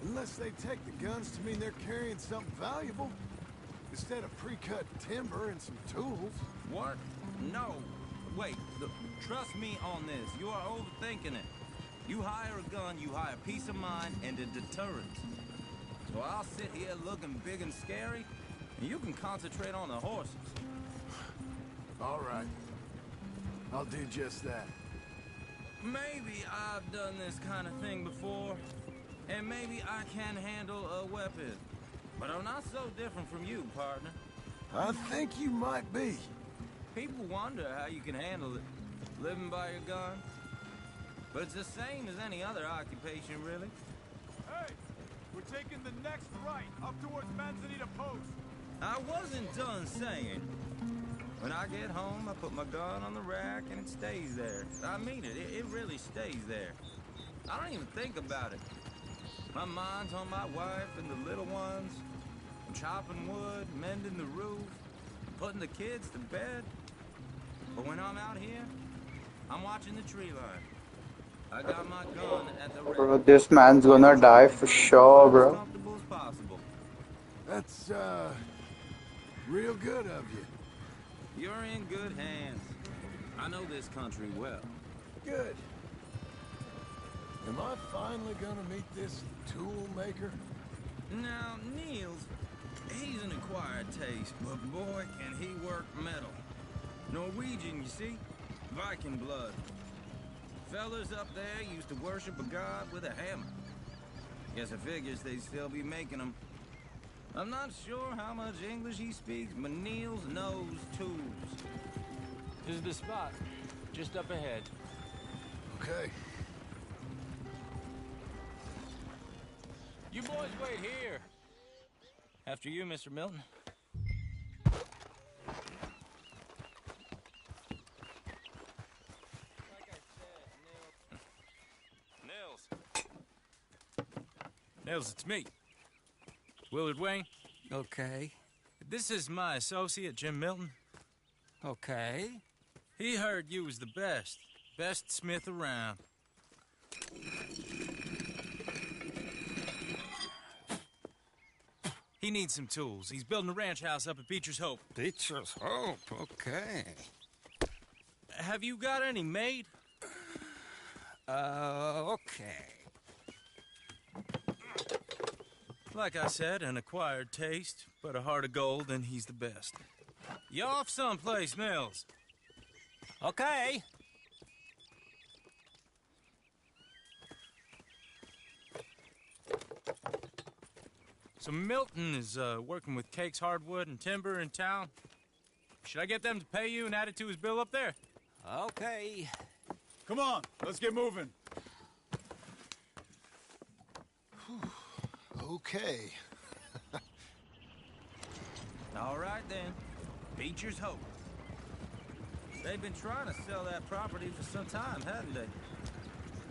Speaker 1: Unless they take the guns to mean they're carrying something valuable. Instead of pre-cut timber and some tools.
Speaker 14: What? No. Wait, trust me on this. You are overthinking it. You hire a gun, you hire peace of mind and a deterrent. So I'll sit here looking big and scary, and you can concentrate on the horses.
Speaker 1: All right. I'll do just that.
Speaker 14: Maybe I've done this kind of thing before, and maybe I can handle a weapon. But I'm not so different from you, partner.
Speaker 1: I think you might be.
Speaker 14: People wonder how you can handle it, living by your gun. But it's the same as any other occupation, really.
Speaker 13: Hey, we're taking the next right, up towards Manzanita Post.
Speaker 14: I wasn't done saying. When I get home, I put my gun on the rack and it stays there. I mean it really stays there. I don't even think about it. My mind's on my wife and the little ones. I'm chopping wood, mending the roof, putting the kids to bed. But when I'm out here, I'm watching the tree line. I got my gun at the
Speaker 15: Bro, this man's gonna die for sure, bro.
Speaker 14: comfortable as possible.
Speaker 1: That's, real good of you.
Speaker 14: You're in good hands. I know this country well.
Speaker 1: Good. Am I finally gonna meet this tool maker?
Speaker 14: Now, Niels, he's an acquired taste, but boy, can he work metal. Norwegian, you see? Viking blood. Fellas up there used to worship a god with a hammer. Guess it figures they'd still be making them. I'm not sure how much English he speaks, but Niels knows tools.
Speaker 12: This is the spot. Just up ahead.
Speaker 1: Okay.
Speaker 12: You boys wait here. After you, Mr. Milton. Nils, it's me. Willard Wayne.
Speaker 5: Okay.
Speaker 12: This is my associate, Jim Milton.
Speaker 5: Okay.
Speaker 12: He heard you was the best. Best smith around. He needs some tools. He's building a ranch house up at Beecher's Hope.
Speaker 5: Beecher's Hope, okay.
Speaker 12: Have you got any made?
Speaker 5: Okay.
Speaker 12: Like I said, an acquired taste, but a heart of gold, and he's the best. You off someplace, Nils?
Speaker 5: Okay.
Speaker 12: So Milton is working with Cake's Hardwood and Timber in town. Should I get them to pay you and add it to his bill up there?
Speaker 5: Okay.
Speaker 13: Come on, let's get moving.
Speaker 1: Okay.
Speaker 14: All right, then. Beecher's Hope. They've been trying to sell that property for some time, hadn't they?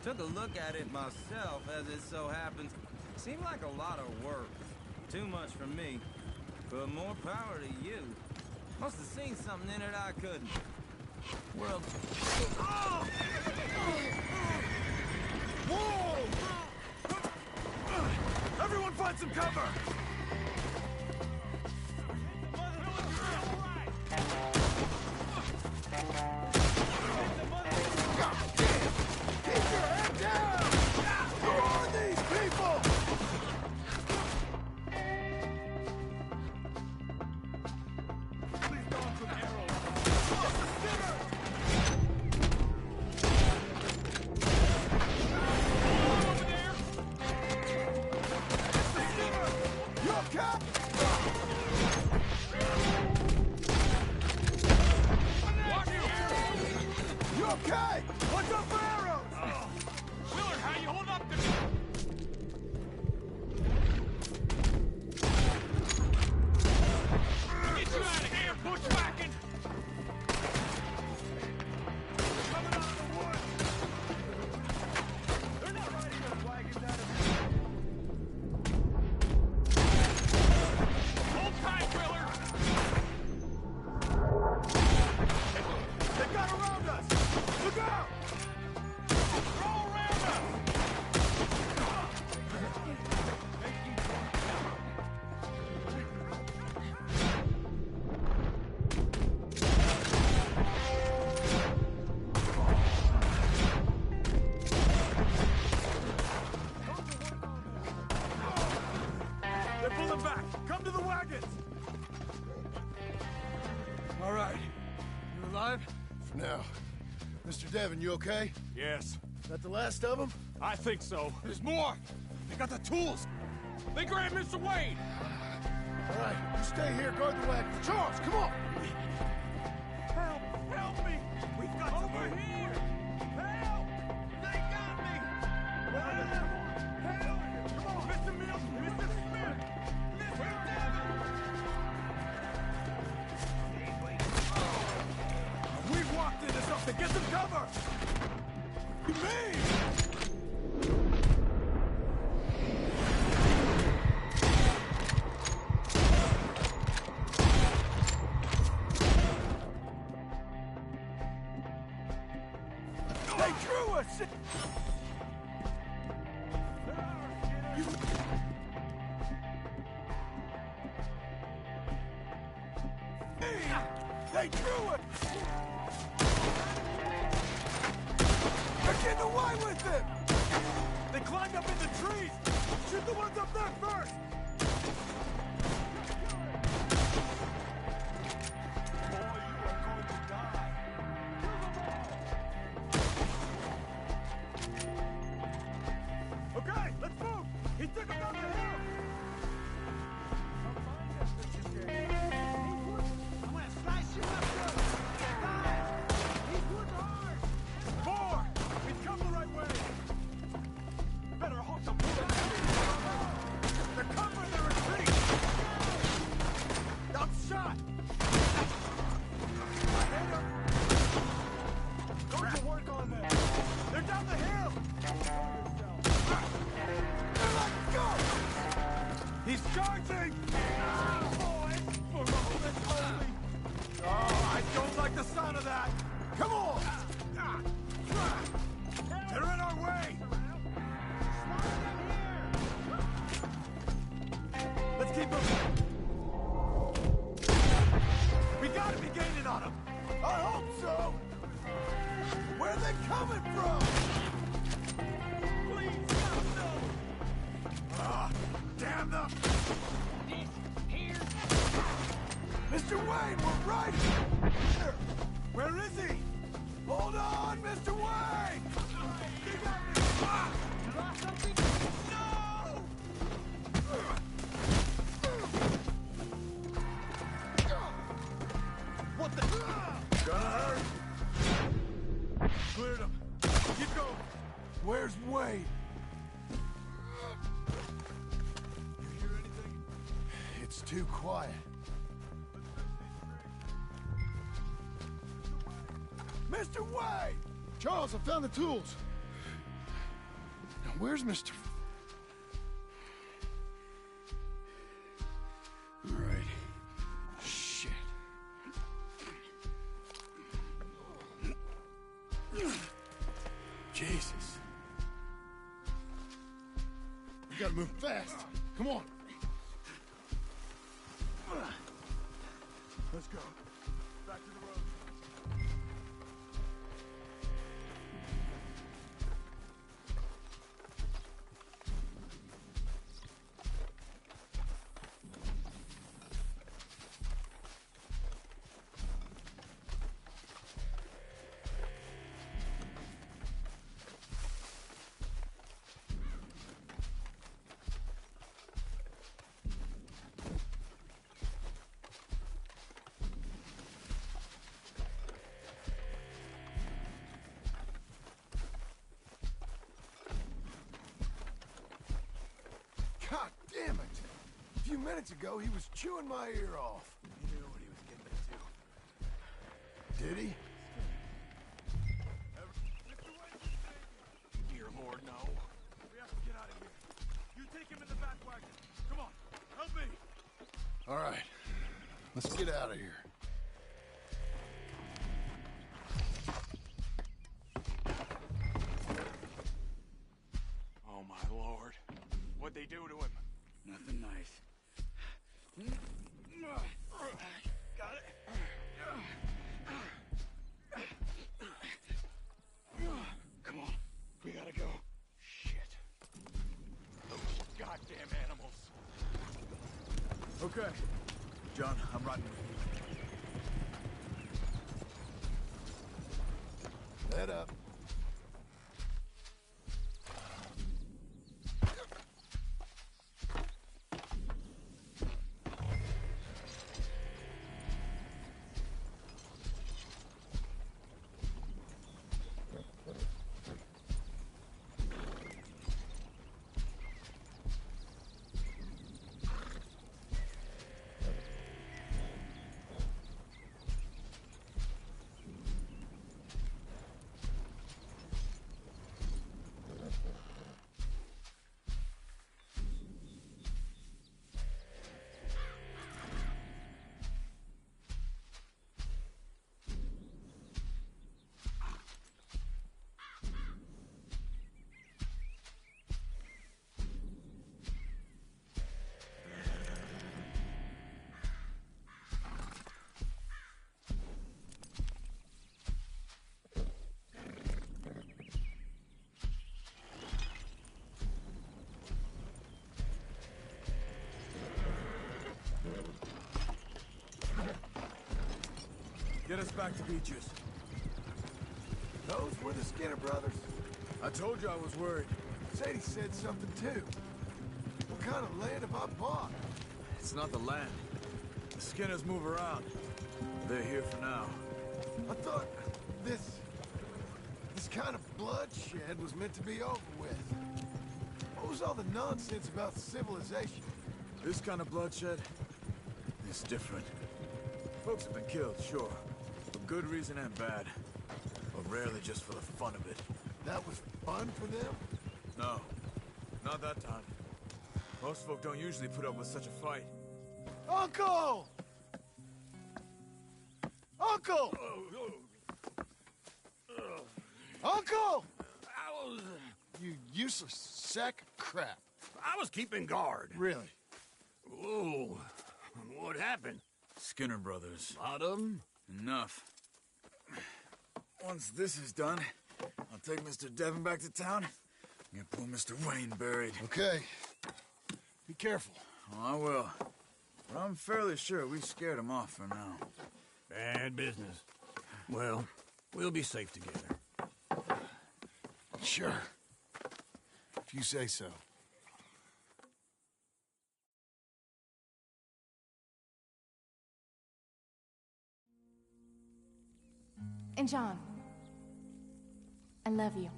Speaker 14: Took a look at it myself, as it so happens. Seemed like a lot of work. Too much for me. But more power to you. Must have seen something in it I couldn't. World... Oh!
Speaker 13: Whoa! Everyone find some cover!
Speaker 1: Mr. Devon, you okay?
Speaker 13: Yes.
Speaker 1: Is that the last of them?
Speaker 13: I think so. There's more! They got the tools! They grabbed Mr. Wade!
Speaker 1: All right, you stay here, guard the wagon. Charles, come on!
Speaker 13: Help! Help me! We've got over here! Help! They got me! Help! Help! Come on, Mr. Mills! Mr. Smith! Mr. Devon! We've walked into something! Get some cover! You mean? They drew us! They drew it! They're getting away with it! They climbed up in the trees! Shoot the ones up there first! Boy, you are going to die. Okay, let's move! He took him down the hill! I'm gonna slice you up good! Guys! He's working hard! More! He's come the right way! Better hold some bullets! They're covering their retreat! I'm shot! I hit him! Going to work on them! They're down the hill! They're like, go! He's charging! Boy! For moment only! Oh, I don't like the sound of that! Come on! They're in our way! Let's keep moving! We gotta be gaining on them! I hope so! Where are they coming from? Please, God, no! Ah, damn them! Here! Mr. Wayne, we're right here! Where is he? Hold on, Mr. Wayne! He got me! Ah! You lost something? No! What the? Gonna hurt! Cleared him. Keep going. Where's Wayne? You hear anything?
Speaker 1: It's too quiet.
Speaker 13: Mr. Wayne!
Speaker 1: Charles, I found the tools. Now, where's Mr. All right. Shit. Jesus. We gotta move fast. Come on.
Speaker 13: Let's go. Back to the road.
Speaker 1: God damn it! A few minutes ago, he was chewing my ear off.
Speaker 13: He knew what he was getting into.
Speaker 1: Did he?
Speaker 13: Dear Lord, no. We have to get out of here. You take him in the back wagon. Come on, help me.
Speaker 1: All right. Let's get out of here.
Speaker 13: Oh, my Lord. What'd they do to him?
Speaker 7: Nothing nice.
Speaker 13: Got it? Come on. We gotta go. Shit. Those goddamn animals.
Speaker 7: Okay. John, I'm riding with you.
Speaker 1: Head up.
Speaker 13: Get us back to Beaches.
Speaker 1: Those were the Skinner brothers.
Speaker 13: I told you I was worried.
Speaker 1: Sadie said something too. What kind of land have I bought?
Speaker 13: It's not the land. The Skinners move around. They're here for now.
Speaker 1: I thought this kind of bloodshed was meant to be over with. What was all the nonsense about civilization?
Speaker 13: This kind of bloodshed is different. Folks have been killed, sure. For good reason and bad. But rarely just for the fun of it.
Speaker 1: That was fun for them?
Speaker 13: No. Not that time. Most folk don't usually put up with such a fight.
Speaker 1: Uncle! Uncle! Uncle! You useless sack of crap.
Speaker 5: I was keeping guard.
Speaker 1: Really?
Speaker 5: Whoa. What happened?
Speaker 13: Skinner brothers.
Speaker 5: Lot of them?
Speaker 13: Enough. Once this is done, I'll take Mr. Devon back to town and get poor Mr. Wayne buried.
Speaker 1: Okay. Be careful.
Speaker 13: Oh, I will. But I'm fairly sure we scared him off for now.
Speaker 5: Bad business. Well, we'll be safe together.
Speaker 1: Sure. If you say so.
Speaker 16: And John, I love you.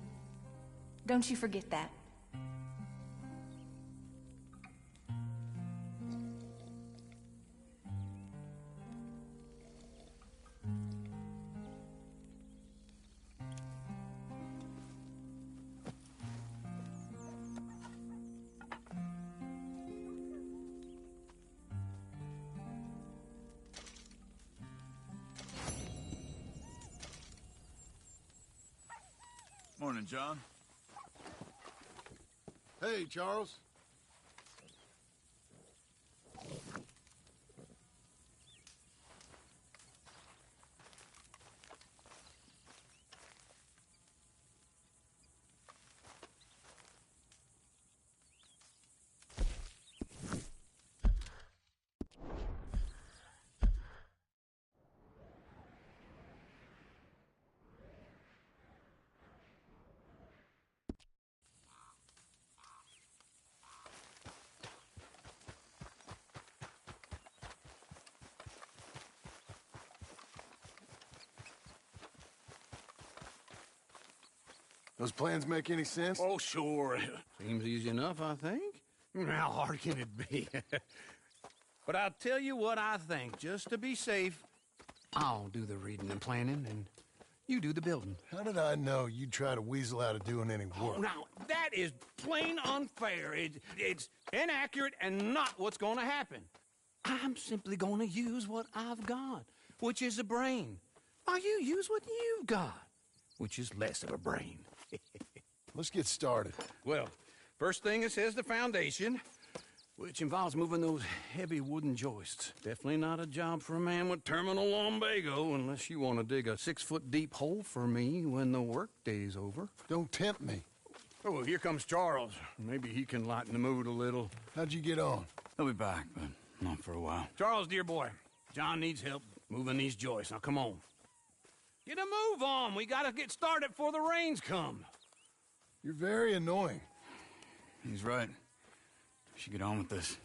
Speaker 16: Don't you forget that.
Speaker 13: Morning, John.
Speaker 1: Hey, Charles. Those plans make any sense?
Speaker 5: Oh, sure. Seems easy enough, I think. How hard can it be? But I'll tell you what I think. Just to be safe, I'll do the reading and planning, and you do the building.
Speaker 1: How did I know you'd try to weasel out of doing any work?
Speaker 5: Now, that is plain unfair. It's inaccurate and not what's going to happen. I'm simply going to use what I've got, which is a brain. While you use what you've got, which is less of a brain.
Speaker 1: Let's get started.
Speaker 5: Well, first thing it says the foundation, which involves moving those heavy wooden joists. Definitely not a job for a man with terminal lumbago, unless you want to dig a 6-foot deep hole for me when the workday's over.
Speaker 1: Don't tempt me.
Speaker 5: Oh, well, here comes Charles. Maybe he can lighten the mood a little.
Speaker 1: How'd you get on?
Speaker 9: He'll be back, but not for a while.
Speaker 5: Charles, dear boy, John needs help moving these joists. Now, come on. Get a move on. We gotta get started before the rains come.
Speaker 1: You're very annoying.
Speaker 9: He's right. We should get on with this.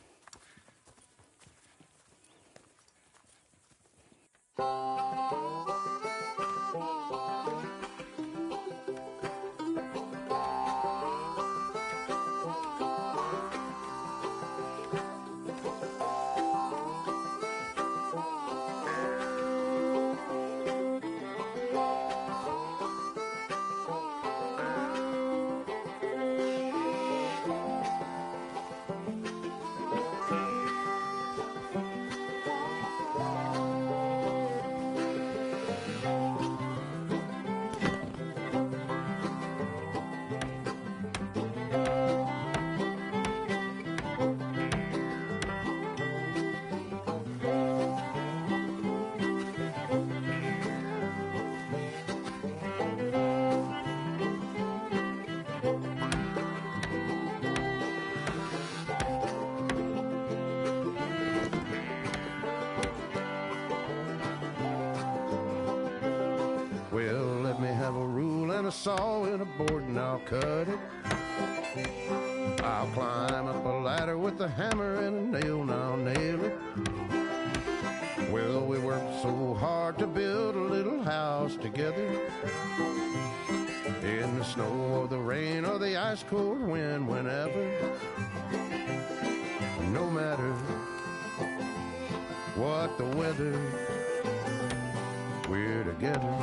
Speaker 17: a saw and a board and I'll cut it. I'll climb up a ladder with a hammer and a nail and I'll nail it. Well, we worked so hard to build a little house together. In the snow or the rain or the ice cold wind, whenever. No matter what the weather, we're together.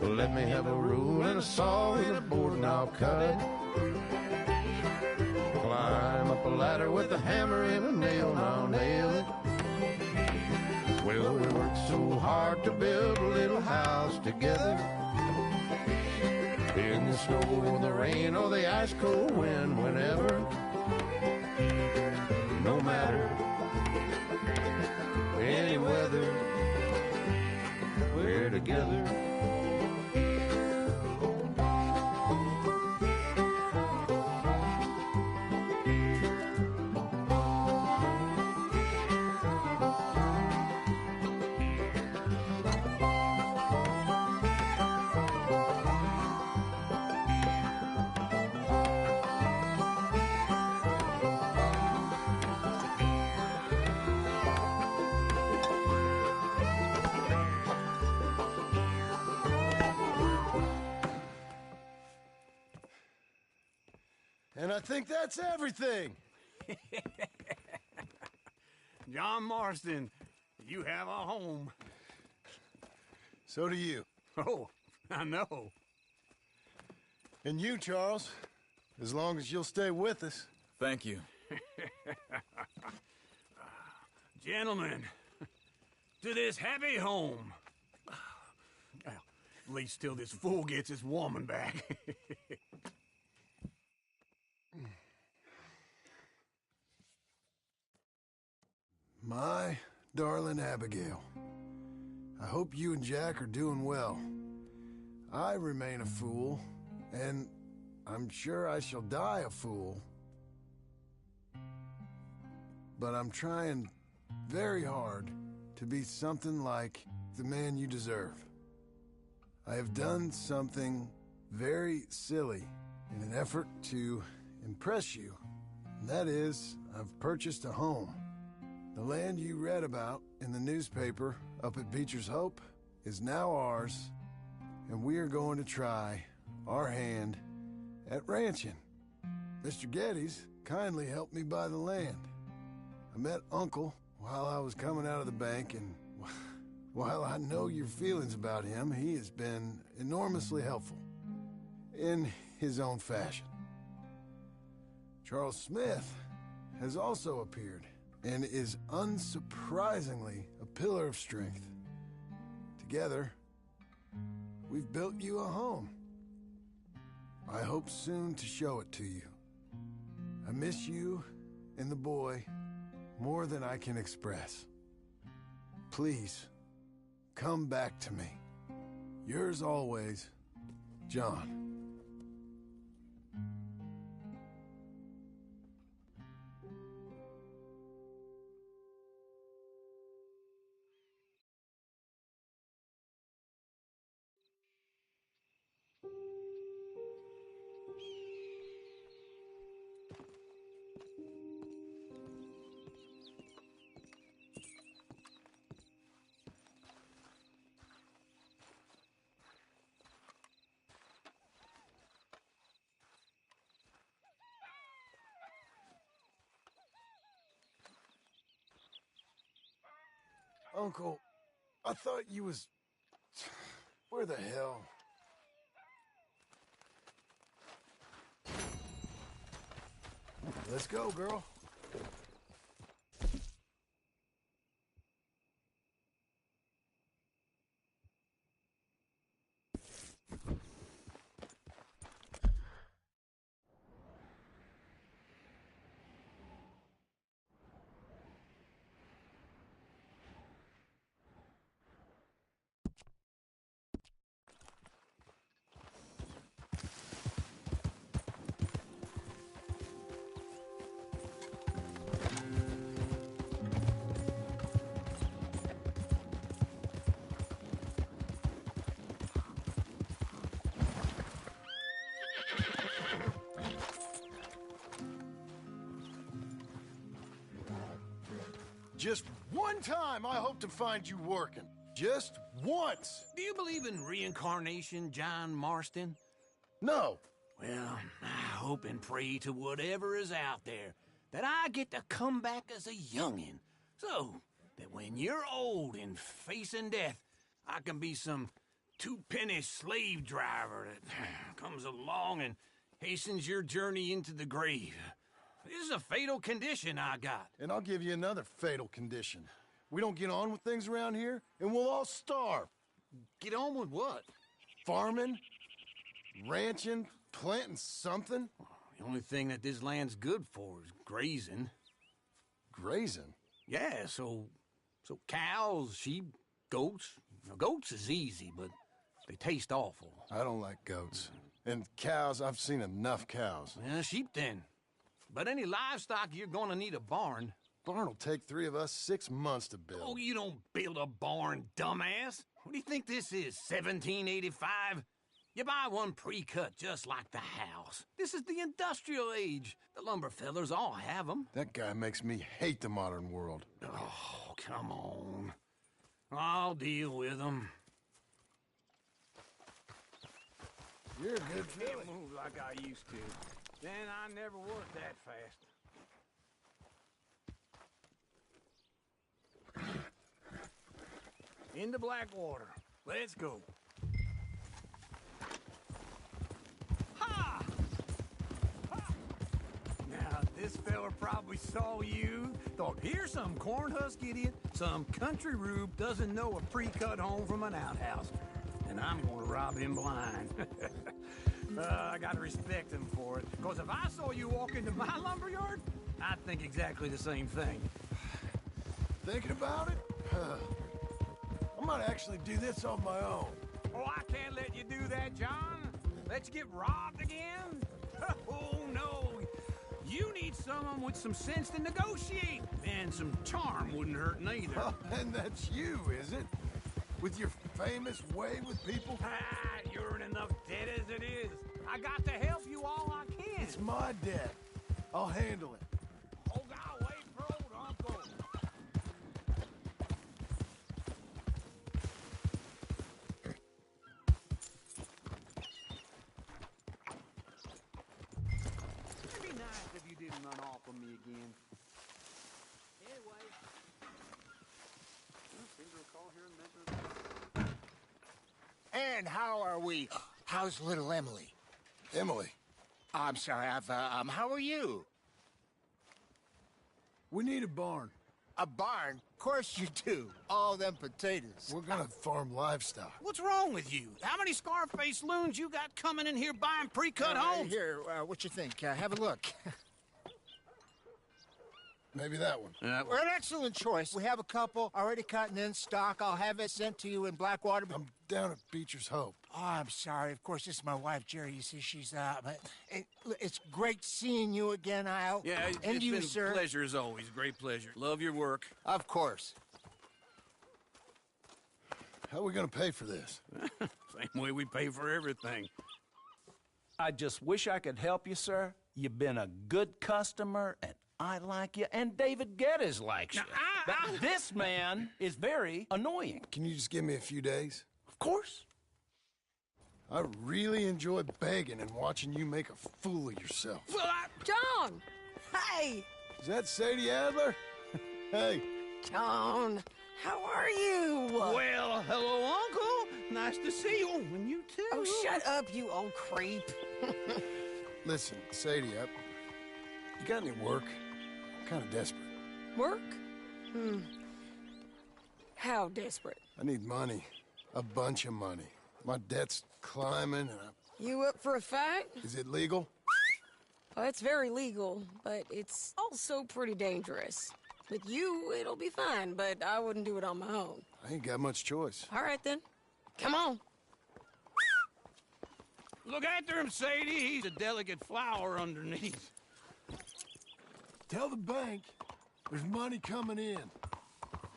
Speaker 17: Let me have a rule and a saw and a board and I'll cut it. Climb up a ladder with a hammer and a nail and I'll nail it. Well, we worked so hard to build a little house together. In the snow or the rain or the ice cold wind, whenever. No matter any weather, we're together.
Speaker 1: And I think that's everything.
Speaker 7: John Marston, you have a home.
Speaker 1: So do you.
Speaker 7: Oh, I know.
Speaker 1: And you, Charles, as long as you'll stay with us.
Speaker 9: Thank you.
Speaker 7: Gentlemen, to this happy home. Well, at least till this fool gets his woman back.
Speaker 1: My darling Abigail, I hope you and Jack are doing well. I remain a fool, and I'm sure I shall die a fool. But I'm trying very hard to be something like the man you deserve. I have done something very silly in an effort to impress you. And that is, I've purchased a home. The land you read about in the newspaper up at Beecher's Hope is now ours, and we are going to try our hand at ranching. Mr. Geddes kindly helped me buy the land. I met Uncle while I was coming out of the bank, and while I know your feelings about him, he has been enormously helpful in his own fashion. Charles Smith has also appeared and is unsurprisingly a pillar of strength. Together, we've built you a home. I hope soon to show it to you. I miss you and the boy more than I can express. Please, come back to me. Yours always, John. Uncle, I thought you was... Where the hell? Let's go, girl. Just one time I hope to find you working. Just once.
Speaker 5: Do you believe in reincarnation, John Marston?
Speaker 1: No.
Speaker 5: Well, I hope and pray to whatever is out there that I get to come back as a youngin', so that when you're old and facing death, I can be some two-penny slave driver that comes along and hastens your journey into the grave. This is a fatal condition I got.
Speaker 1: And I'll give you another fatal condition. We don't get on with things around here, and we'll all starve.
Speaker 5: Get on with what?
Speaker 1: Farming, ranching, planting something.
Speaker 5: The only thing that this land's good for is grazing.
Speaker 1: Grazing?
Speaker 5: Yeah, so cows, sheep, goats. Now, goats is easy, but they taste awful.
Speaker 1: I don't like goats. And cows, I've seen enough cows.
Speaker 5: Yeah, sheep then. But any livestock, you're gonna need a barn.
Speaker 1: Barn will take 3 of us 6 months to build.
Speaker 5: Oh, you don't build a barn, dumbass. What do you think this is, 1785? You buy one pre-cut just like the house. This is the industrial age. The lumber fellers all have them.
Speaker 1: That guy makes me hate the modern world.
Speaker 5: Oh, come on. I'll deal with them.
Speaker 1: You're a good fella.
Speaker 5: Can't move like I used to. Then I never worked that fast. Into Blackwater. Let's go. Ha! Ha! Now, this fella probably saw you, thought, here's some corn husk idiot, some country rube doesn't know a pre-cut home from an outhouse. And I'm gonna rob him blind. I gotta respect him for it. Because if I saw you walk into my lumberyard, I'd think exactly the same thing.
Speaker 1: Thinking about it? I might actually do this on my own.
Speaker 5: Oh, I can't let you do that, John. Let you get robbed again? Oh, no. You need someone with some sense to negotiate. And some charm wouldn't hurt neither.
Speaker 1: Oh, and that's you, is it? With your famous way with people?
Speaker 5: Ah, you're in enough debt as it is. I got to help you all I can.
Speaker 1: It's my debt. I'll handle it.
Speaker 5: Oh, God, wait for old Uncle. It'd be nice if you didn't run off on me again. Anyway. Seem to recall hearing mention of...
Speaker 18: And how are we? How's little Emily?
Speaker 1: Emily?
Speaker 18: I'm sorry, how are you?
Speaker 1: We need a barn.
Speaker 18: A barn? Of course you do. All them potatoes.
Speaker 1: We're gonna farm livestock.
Speaker 5: What's wrong with you? How many Scarface loons you got coming in here buying pre-cut homes?
Speaker 18: Here, what you think? Have a look.
Speaker 1: Maybe that one.
Speaker 18: We're an excellent choice. We have a couple already cut and in stock. I'll have it sent to you in Blackwater.
Speaker 1: I'm down at Beecher's Hope.
Speaker 18: Oh, I'm sorry. Of course, this is my wife, Jerry. You see, she's but it's great seeing you again, Al.
Speaker 5: Yeah,
Speaker 18: and
Speaker 5: it's
Speaker 18: you,
Speaker 5: been
Speaker 18: sir.
Speaker 5: a pleasure as always. Great pleasure. Love your work.
Speaker 18: Of course.
Speaker 1: How are we gonna pay for this?
Speaker 5: Same way we pay for everything.
Speaker 19: I just wish I could help you, sir. You've been a good customer, and I like you, and David Geddes likes you. But this man is very annoying.
Speaker 1: Can you just give me a few days?
Speaker 19: Of course.
Speaker 1: I really enjoy begging and watching you make a fool of yourself.
Speaker 5: Well,
Speaker 10: John! Hey!
Speaker 1: Is that Sadie Adler? Hey.
Speaker 10: John,
Speaker 3: How are you?
Speaker 5: Well, hello, Uncle. Nice to see you. And you too.
Speaker 3: Oh, shut up, you old creep.
Speaker 1: Listen, Sadie, you got any work? I'm kind of desperate.
Speaker 3: Work? How desperate?
Speaker 1: I need money. A bunch of money. My debt's climbing, and
Speaker 3: You up for a fight?
Speaker 1: Is it legal?
Speaker 3: Well, it's very legal, but it's also pretty dangerous. With you, it'll be fine, but I wouldn't do it on my own.
Speaker 1: I ain't got much choice.
Speaker 3: All right, then. Come on.
Speaker 5: Look after him, Sadie. He's a delicate flower underneath.
Speaker 1: Tell the bank there's money coming in.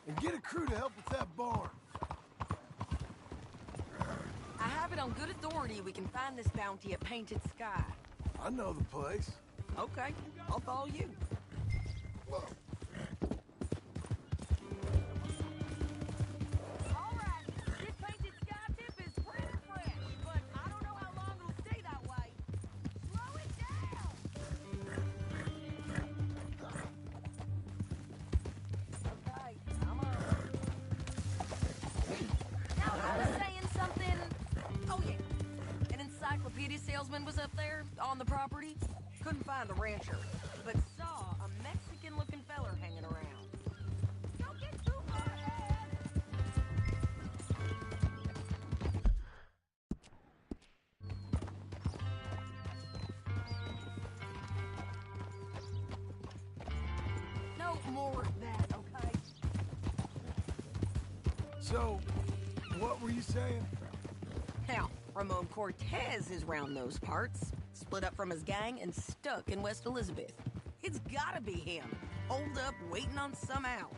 Speaker 1: And get a crew to help with that barn.
Speaker 3: I have it on good authority we can find this bounty at Painted Sky.
Speaker 1: I know the place.
Speaker 3: Okay, I'll follow you.
Speaker 1: Whoa.
Speaker 3: Salesman was up there on the property. Couldn't find the rancher, but saw a Mexican-looking feller hanging around. Don't get too far ahead. No more of that, okay?
Speaker 1: So, what were you saying?
Speaker 3: Now, Ramon Cortez is round those parts, split up from his gang and stuck in West Elizabeth. It's gotta be him, holed up waiting on some out.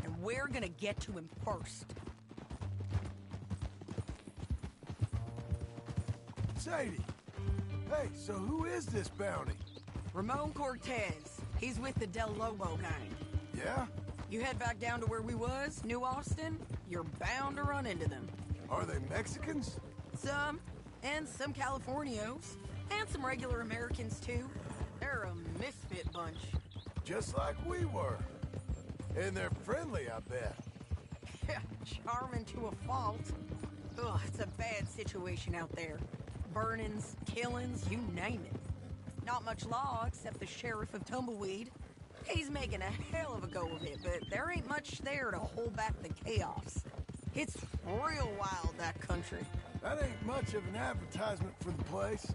Speaker 3: And we're gonna get to him first.
Speaker 1: Sadie! Hey, so who is this bounty?
Speaker 3: Ramon Cortez. He's with the Del Lobo gang.
Speaker 1: Yeah?
Speaker 3: You head back down to where we was, New Austin, you're bound to run into them.
Speaker 1: Are they Mexicans?
Speaker 3: Some, and some Californios, and some regular Americans, too. They're a misfit bunch.
Speaker 1: Just like we were. And they're friendly, I bet.
Speaker 3: Charming to a fault. Ugh, it's a bad situation out there. Burnings, killings, you name it. Not much law except the sheriff of Tumbleweed. He's making a hell of a go of it, but there ain't much there to hold back the chaos. It's real wild, that country.
Speaker 1: That ain't much of an advertisement for the place.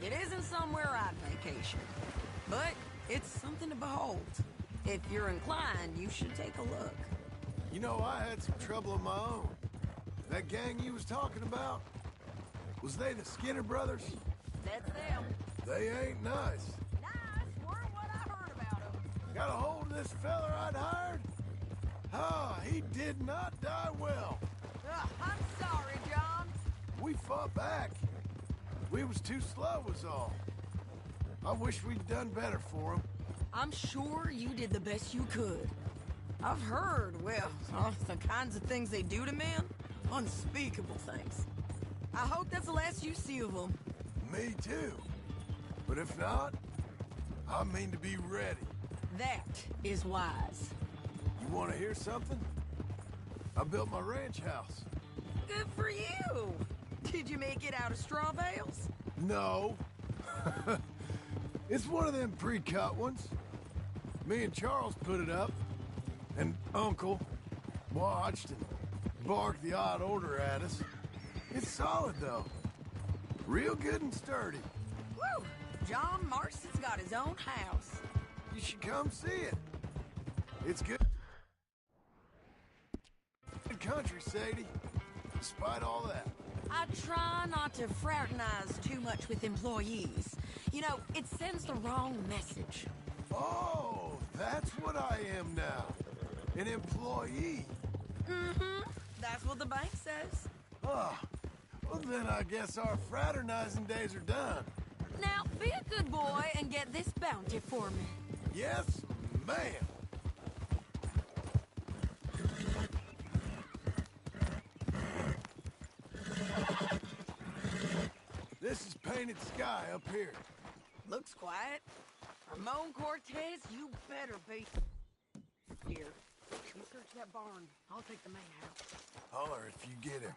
Speaker 3: It isn't somewhere I'd vacation, but it's something to behold. If you're inclined, you should take a look.
Speaker 1: You know, I had some trouble of my own. That gang you was talking about, was they the Skinner brothers?
Speaker 3: That's them.
Speaker 1: They ain't nice.
Speaker 3: Nice? Were what I heard about them.
Speaker 1: Got a hold of this feller I'd hired? Ah, he did not die well.
Speaker 3: I'm sorry, John.
Speaker 1: We fought back. We was too slow was all. I wish we'd done better for him.
Speaker 3: I'm sure you did the best you could. I've heard, well, the kinds of things they do to men. Unspeakable things. I hope that's the last you see of them.
Speaker 1: Me too. But if not, I mean to be ready.
Speaker 3: That is wise.
Speaker 1: You want to hear something? I built my ranch house.
Speaker 3: Good for you. Did you make it out of straw bales?
Speaker 1: No. It's one of them pre-cut ones. Me and Charles put it up, and Uncle watched and barked the odd order at us. It's solid, though. Real good and sturdy.
Speaker 3: Woo! John Marston's got his own house.
Speaker 1: You should come see it. It's good. Good country, Sadie. Despite all that.
Speaker 3: I try not to fraternize too much with employees. You know, it sends the wrong message.
Speaker 1: Oh, that's what I am now. An employee.
Speaker 3: Mm-hmm. That's what the bank says.
Speaker 1: Ah, well then I guess our fraternizing days are done.
Speaker 3: Now, be a good boy and get this bounty for me.
Speaker 1: Yes, ma'am. This is Painted Sky up here.
Speaker 3: Looks quiet. Ramon Cortez, you better be here. search that barn. I'll take the man out.
Speaker 1: Holler if you get him.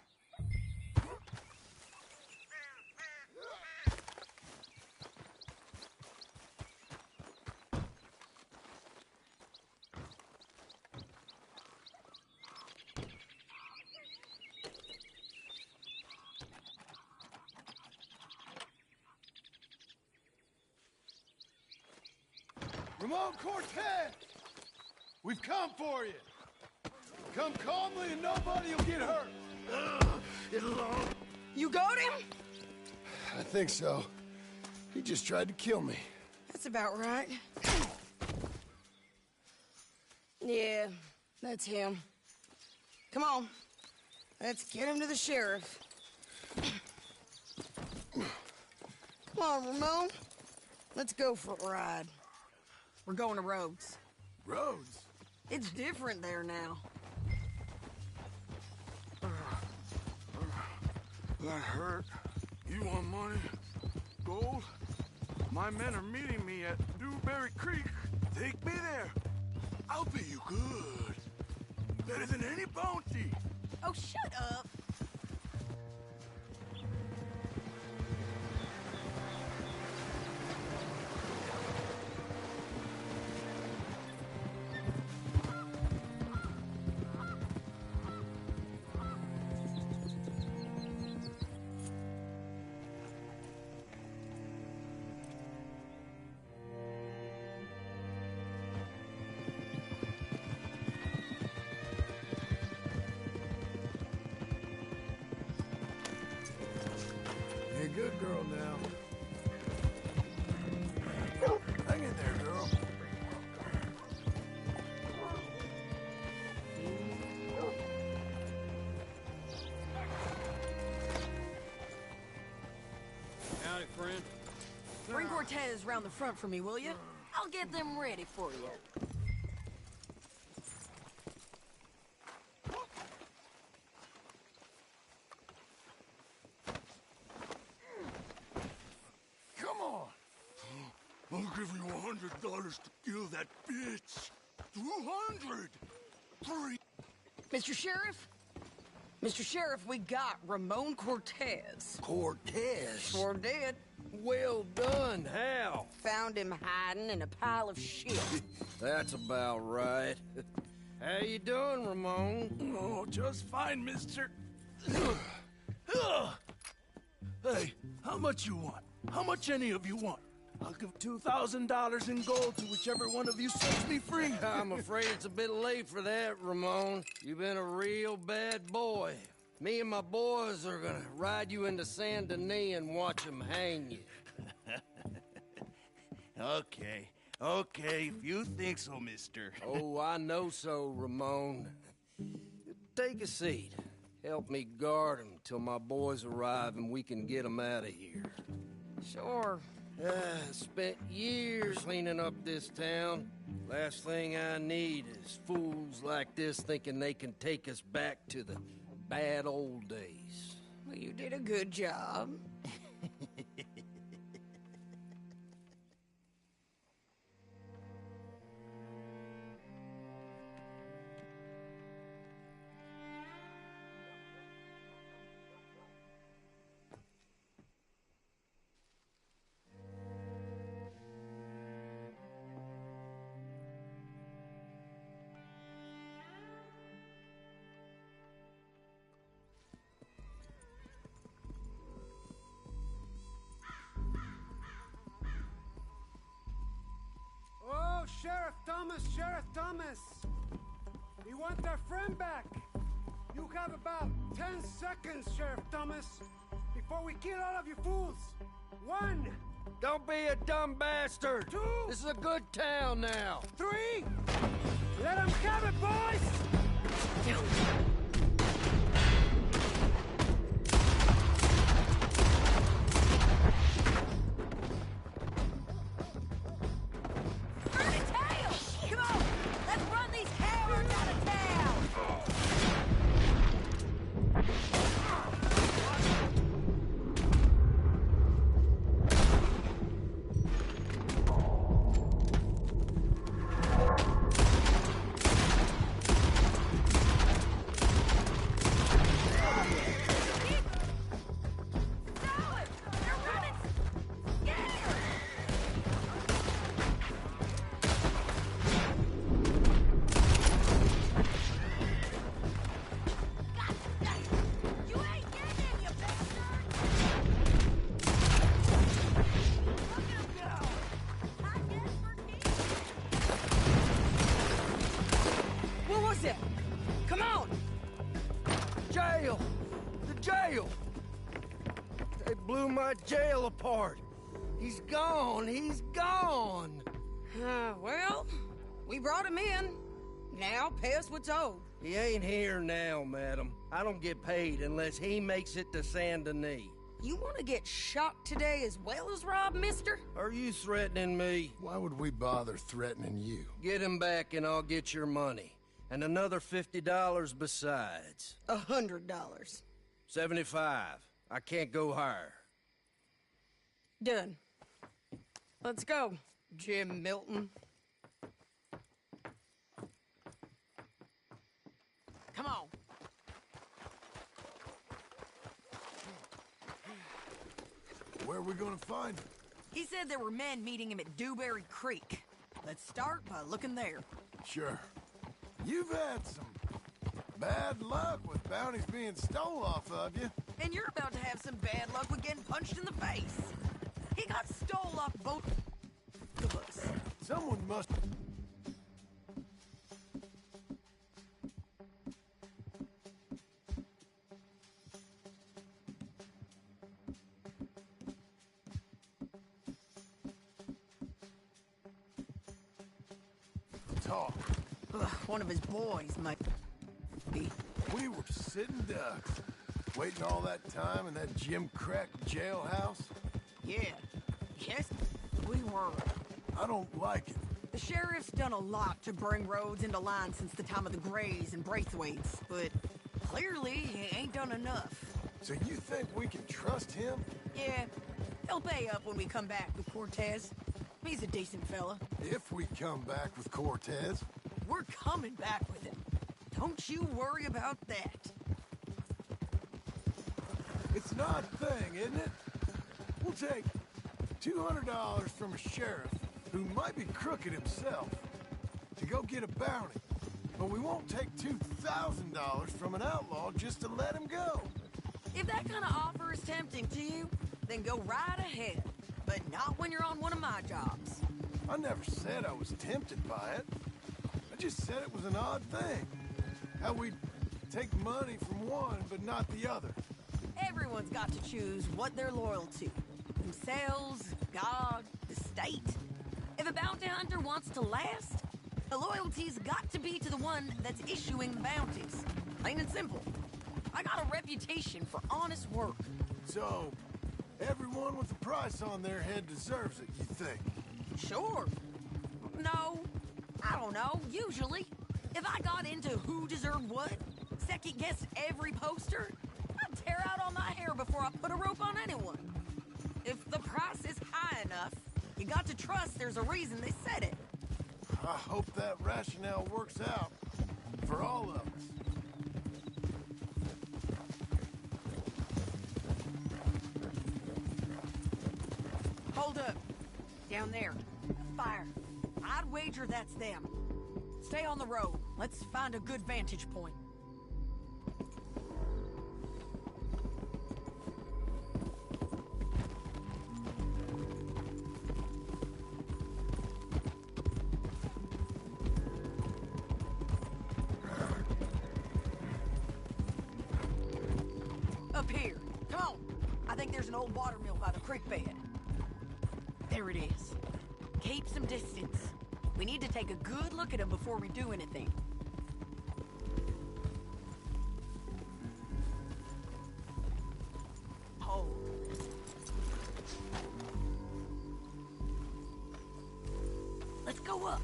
Speaker 1: Ramon Cortez! We've come for you! Come calmly and nobody will get hurt! It'll all...
Speaker 3: You got him?
Speaker 1: I think so. He just tried to kill me.
Speaker 3: That's about right. Yeah, that's him. Come on. Let's get him to the sheriff. Come on, Ramon. Let's go for a ride. We're going to Rhodes.
Speaker 1: Rhodes?
Speaker 3: It's different there now.
Speaker 13: That hurt. You want money? Gold? My men are meeting me at Dewberry Creek. Take me there. I'll pay you good. Better than any bounty.
Speaker 3: Oh, shut up.
Speaker 1: You're a good girl now. Hang in there, girl.
Speaker 2: Howdy, friend.
Speaker 3: Bring Cortez round the front for me, will you? I'll get them ready for you.
Speaker 1: Come on.
Speaker 13: I'll give you $100 to kill that bitch. 200. 3.
Speaker 3: Mr. Sheriff? Mr. Sheriff, we got Ramon Cortez.
Speaker 2: Cortez?
Speaker 3: Sure did.
Speaker 2: Well done. How?
Speaker 3: Found him hiding in a pile of shit.
Speaker 2: That's about right. How you doing, Ramon?
Speaker 13: Oh, just fine, mister. Hey, how much you want? How much any of you want? I'll give $2,000 in gold to whichever one of you sets me free.
Speaker 2: I'm afraid it's a bit late for that, Ramon. You've been a real bad boy. Me and my boys are gonna ride you into Saint Denis and watch them hang you.
Speaker 13: Okay, if you think so, mister.
Speaker 2: Oh, I know so, Ramon. Take a seat. Help me guard them till my boys arrive and we can get them out of here.
Speaker 3: Sure.
Speaker 2: Spent years cleaning up this town. Last thing I need is fools like this thinking they can take us back to the bad old days.
Speaker 3: Well, you did a good job.
Speaker 20: Oh, Sheriff Thomas! We want our friend back! You have about 10 seconds, Sheriff Thomas, before we kill all of you fools! 1!
Speaker 2: Don't be a dumb bastard!
Speaker 20: 2!
Speaker 2: This is a good town now!
Speaker 20: 3! Let them have it, boys!
Speaker 3: Come on! Let's run these cowards out of town!
Speaker 8: Jail! The jail! They blew my jail apart. He's gone. He's gone.
Speaker 3: Well, we brought him in. Now pay us what's owed.
Speaker 8: He ain't here now, madam. I don't get paid unless he makes it to Saint Denis.
Speaker 3: You want to get shot today as well as Rob, mister?
Speaker 8: Are you threatening me?
Speaker 1: Why would we bother threatening you?
Speaker 8: Get him back and I'll get your money. And another $50 besides.
Speaker 3: $100.
Speaker 8: 75. I can't go higher.
Speaker 3: Done. Let's go, Jim Milton. Come on.
Speaker 1: Where are we gonna find him?
Speaker 3: He said there were men meeting him at Dewberry Creek. Let's start by looking there.
Speaker 1: Sure. You've had some bad luck with bounties being stole off of you.
Speaker 3: And you're about to have some bad luck with getting punched in the face. He got stole off both of us.
Speaker 1: Someone must... Talk.
Speaker 3: One of his boys might be.
Speaker 1: We were sitting ducks, waiting all that time in that Jim Crack jailhouse.
Speaker 3: Yeah. Yes, we were.
Speaker 1: I don't like it.
Speaker 3: The sheriff's done a lot to bring roads into line since the time of the Grays and Braithwaites, but clearly he ain't done enough.
Speaker 1: So you think we can trust him?
Speaker 3: Yeah, he'll pay up when we come back with Cortez. He's a decent fella.
Speaker 1: If we come back with Cortez.
Speaker 3: We're coming back with him. Don't you worry about that.
Speaker 1: It's an odd thing, isn't it? We'll take $200 from a sheriff who might be crooked himself to go get a bounty, but we won't take $2,000 from an outlaw just to let him go.
Speaker 3: If that kind of offer is tempting to you, then go right ahead. But not when you're on one of my jobs.
Speaker 1: I never said I was tempted by it. I just said it was an odd thing. How we'd take money from one but not the other.
Speaker 3: Everyone's got to choose what they're loyal to. Themselves, God, the state. If a bounty hunter wants to last, the loyalty's got to be to the one that's issuing the bounties. Plain and simple. I got a reputation for honest work.
Speaker 1: So, everyone with a price on their head deserves it, you think?
Speaker 3: Sure. No, I don't know, usually. If I got into who deserved what, second-guessed every poster, I'd tear out all my hair before I put a rope on anyone. If the price is high enough, you got to trust there's a reason they said it.
Speaker 1: I hope that rationale works out for all of us.
Speaker 3: Hold up. Down there. Fire. I'd wager that's them. Stay on the road. Let's find a good vantage point. Up here. Come on. I think there's an old water mill by the creek bed. There it is. Keep some distance. We need to take a good look at him before we do anything. Hold. Let's go up.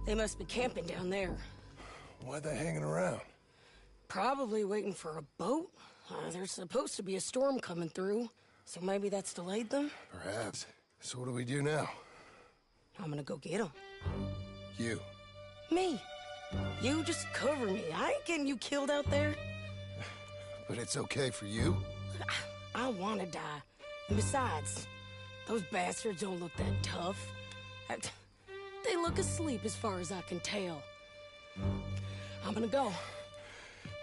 Speaker 3: They must be camping down there.
Speaker 1: Why are they hanging around?
Speaker 3: Probably waiting for a boat. There's supposed to be a storm coming through, so maybe that's delayed them?
Speaker 1: Perhaps. So what do we do now?
Speaker 3: I'm gonna go get them.
Speaker 1: You.
Speaker 3: Me. You just cover me. I ain't getting you killed out there.
Speaker 1: But it's okay for you?
Speaker 3: I wanna die. And besides, those bastards don't look that tough. They look asleep as far as I can tell. I'm gonna go.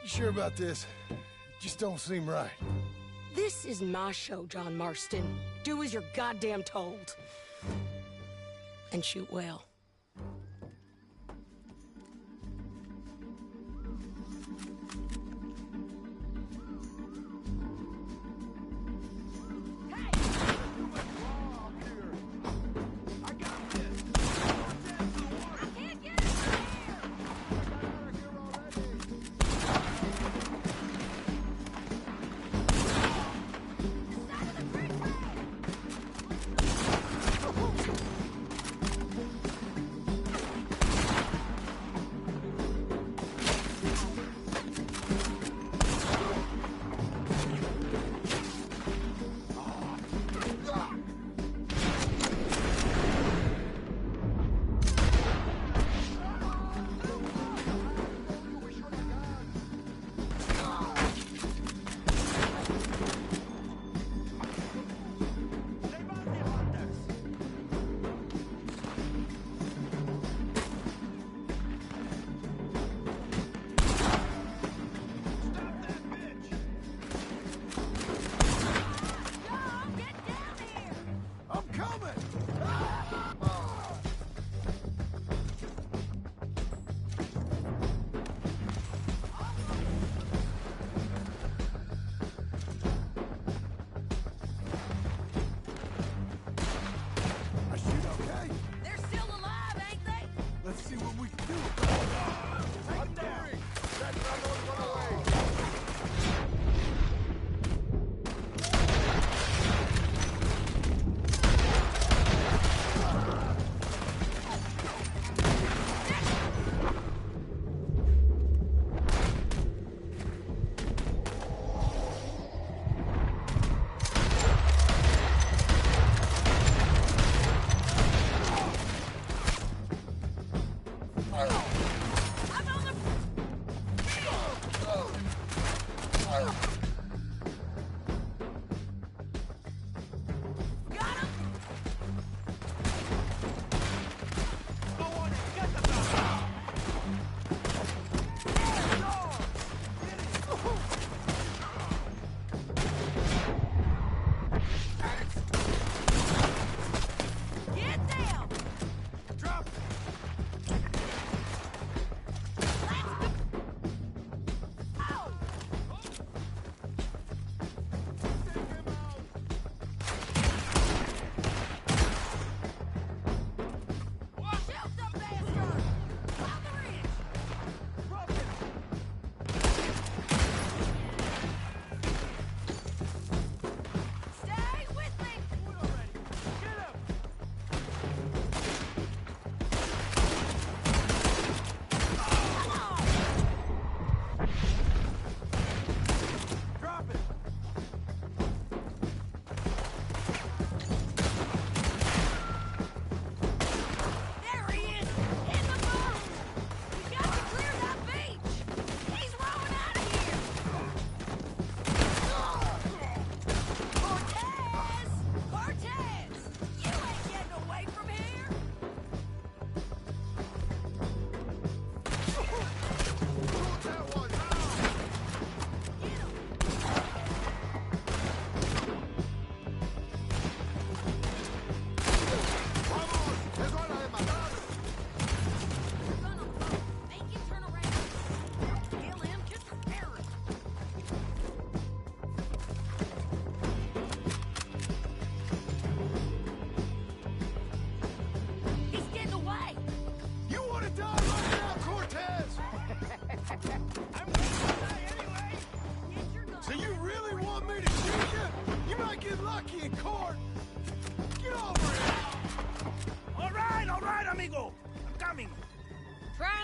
Speaker 1: You sure about this? Just don't seem right.
Speaker 10: This is my show, John Marston. Do as you're goddamn told. And shoot well.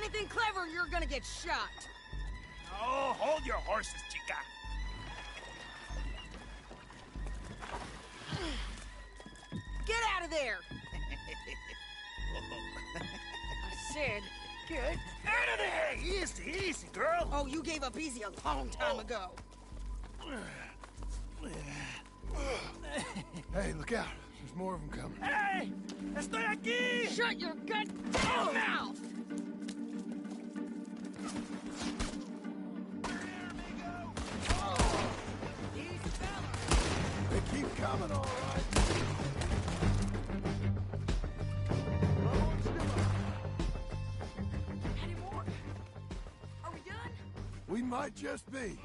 Speaker 3: anything clever, you're gonna get shot.
Speaker 8: Oh, hold your horses, chica.
Speaker 3: Get out of there! I said, get out of there!
Speaker 8: Easy, easy, girl.
Speaker 3: Oh, you gave up easy a long time ago.
Speaker 1: Hey, look out. There's more of them coming.
Speaker 8: Hey! Estoy aquí!
Speaker 3: Shut your goddamn mouth! These fellas
Speaker 1: coming, all right.
Speaker 3: Any more? Are we done?
Speaker 1: We might just be.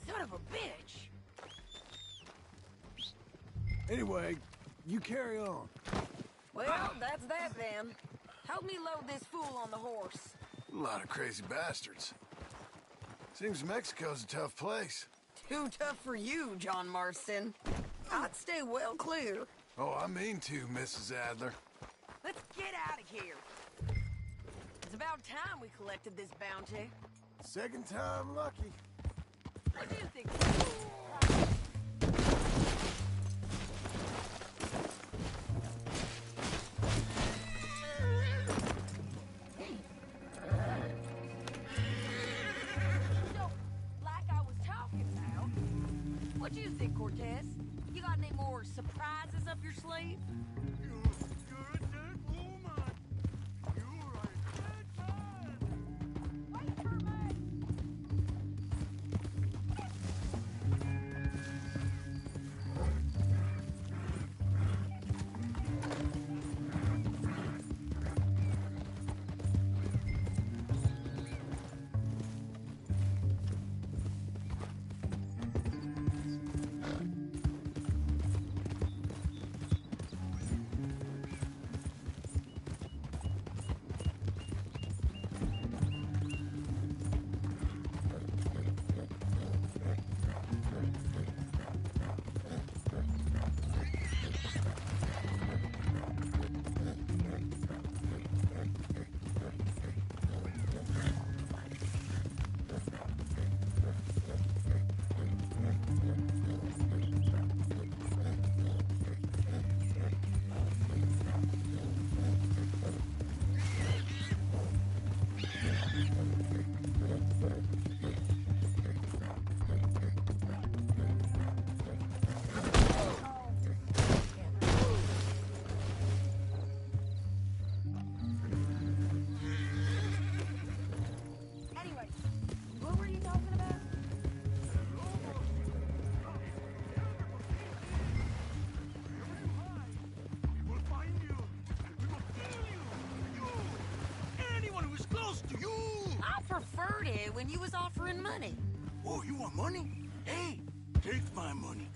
Speaker 3: Son of a bitch.
Speaker 1: Anyway, you carry on.
Speaker 10: Well, that's that then. Help me load this fool on the horse.
Speaker 1: A lot of crazy bastards. Seems Mexico's a tough place.
Speaker 10: Too tough for you, John Marston. I'd stay well clear.
Speaker 1: Oh, I mean to, Mrs. Adler.
Speaker 10: Let's get out of here. It's about time we collected this bounty.
Speaker 1: Second time lucky.
Speaker 10: What do you think? So, like I was talking about, what do you think, Cortez? You got any more surprises up your sleeve? Preferred it when you was offering money.
Speaker 13: Oh, you want money? Hey, take my money.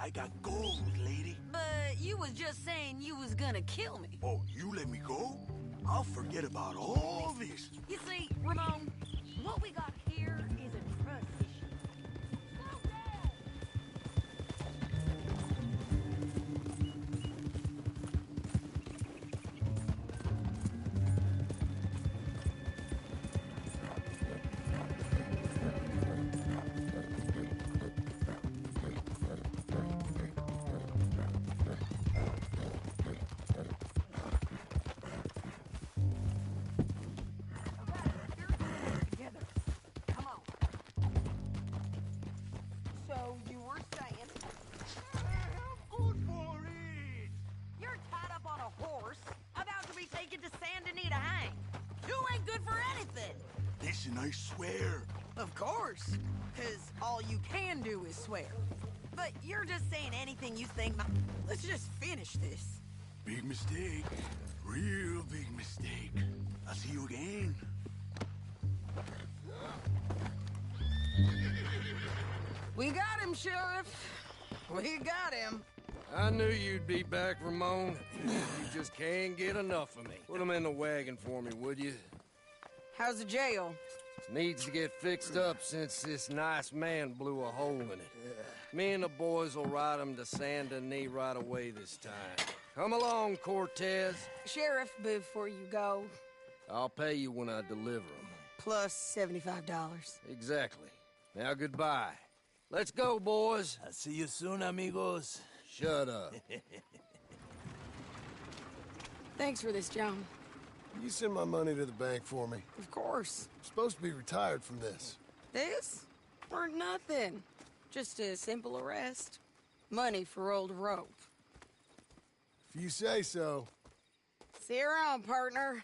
Speaker 13: I got gold, lady.
Speaker 10: But you was just saying you was gonna kill me.
Speaker 13: Oh, you let me go? I'll forget about all this.
Speaker 10: You see, Ramon, what we got here is a trust issue. Slow down!
Speaker 13: Listen, I swear.
Speaker 10: Of course, because all you can do is swear. But you're just saying anything you think. Let's just finish this.
Speaker 13: Big mistake. Real big mistake. I'll see you again.
Speaker 10: We got him, Sheriff. We got him.
Speaker 2: I knew you'd be back, Ramon. You just can't get enough of me. Put him in the wagon for me, would you?
Speaker 10: How's the jail?
Speaker 2: Needs to get fixed up since this nice man blew a hole in it. Me and the boys will ride him to Saint Denis right away this time. Come along, Cortez.
Speaker 10: Sheriff, before you go...
Speaker 2: I'll pay you when I deliver him.
Speaker 10: Plus $75.
Speaker 2: Exactly. Now goodbye. Let's go, boys.
Speaker 14: I'll see you soon, amigos.
Speaker 2: Shut up.
Speaker 10: Thanks for this, John.
Speaker 1: You send my money to the bank for me.
Speaker 10: Of course.
Speaker 1: I'm supposed to be retired from this.
Speaker 10: This? Or nothing. Just a simple arrest. Money for old rope.
Speaker 1: If you say so.
Speaker 10: See you around, partner.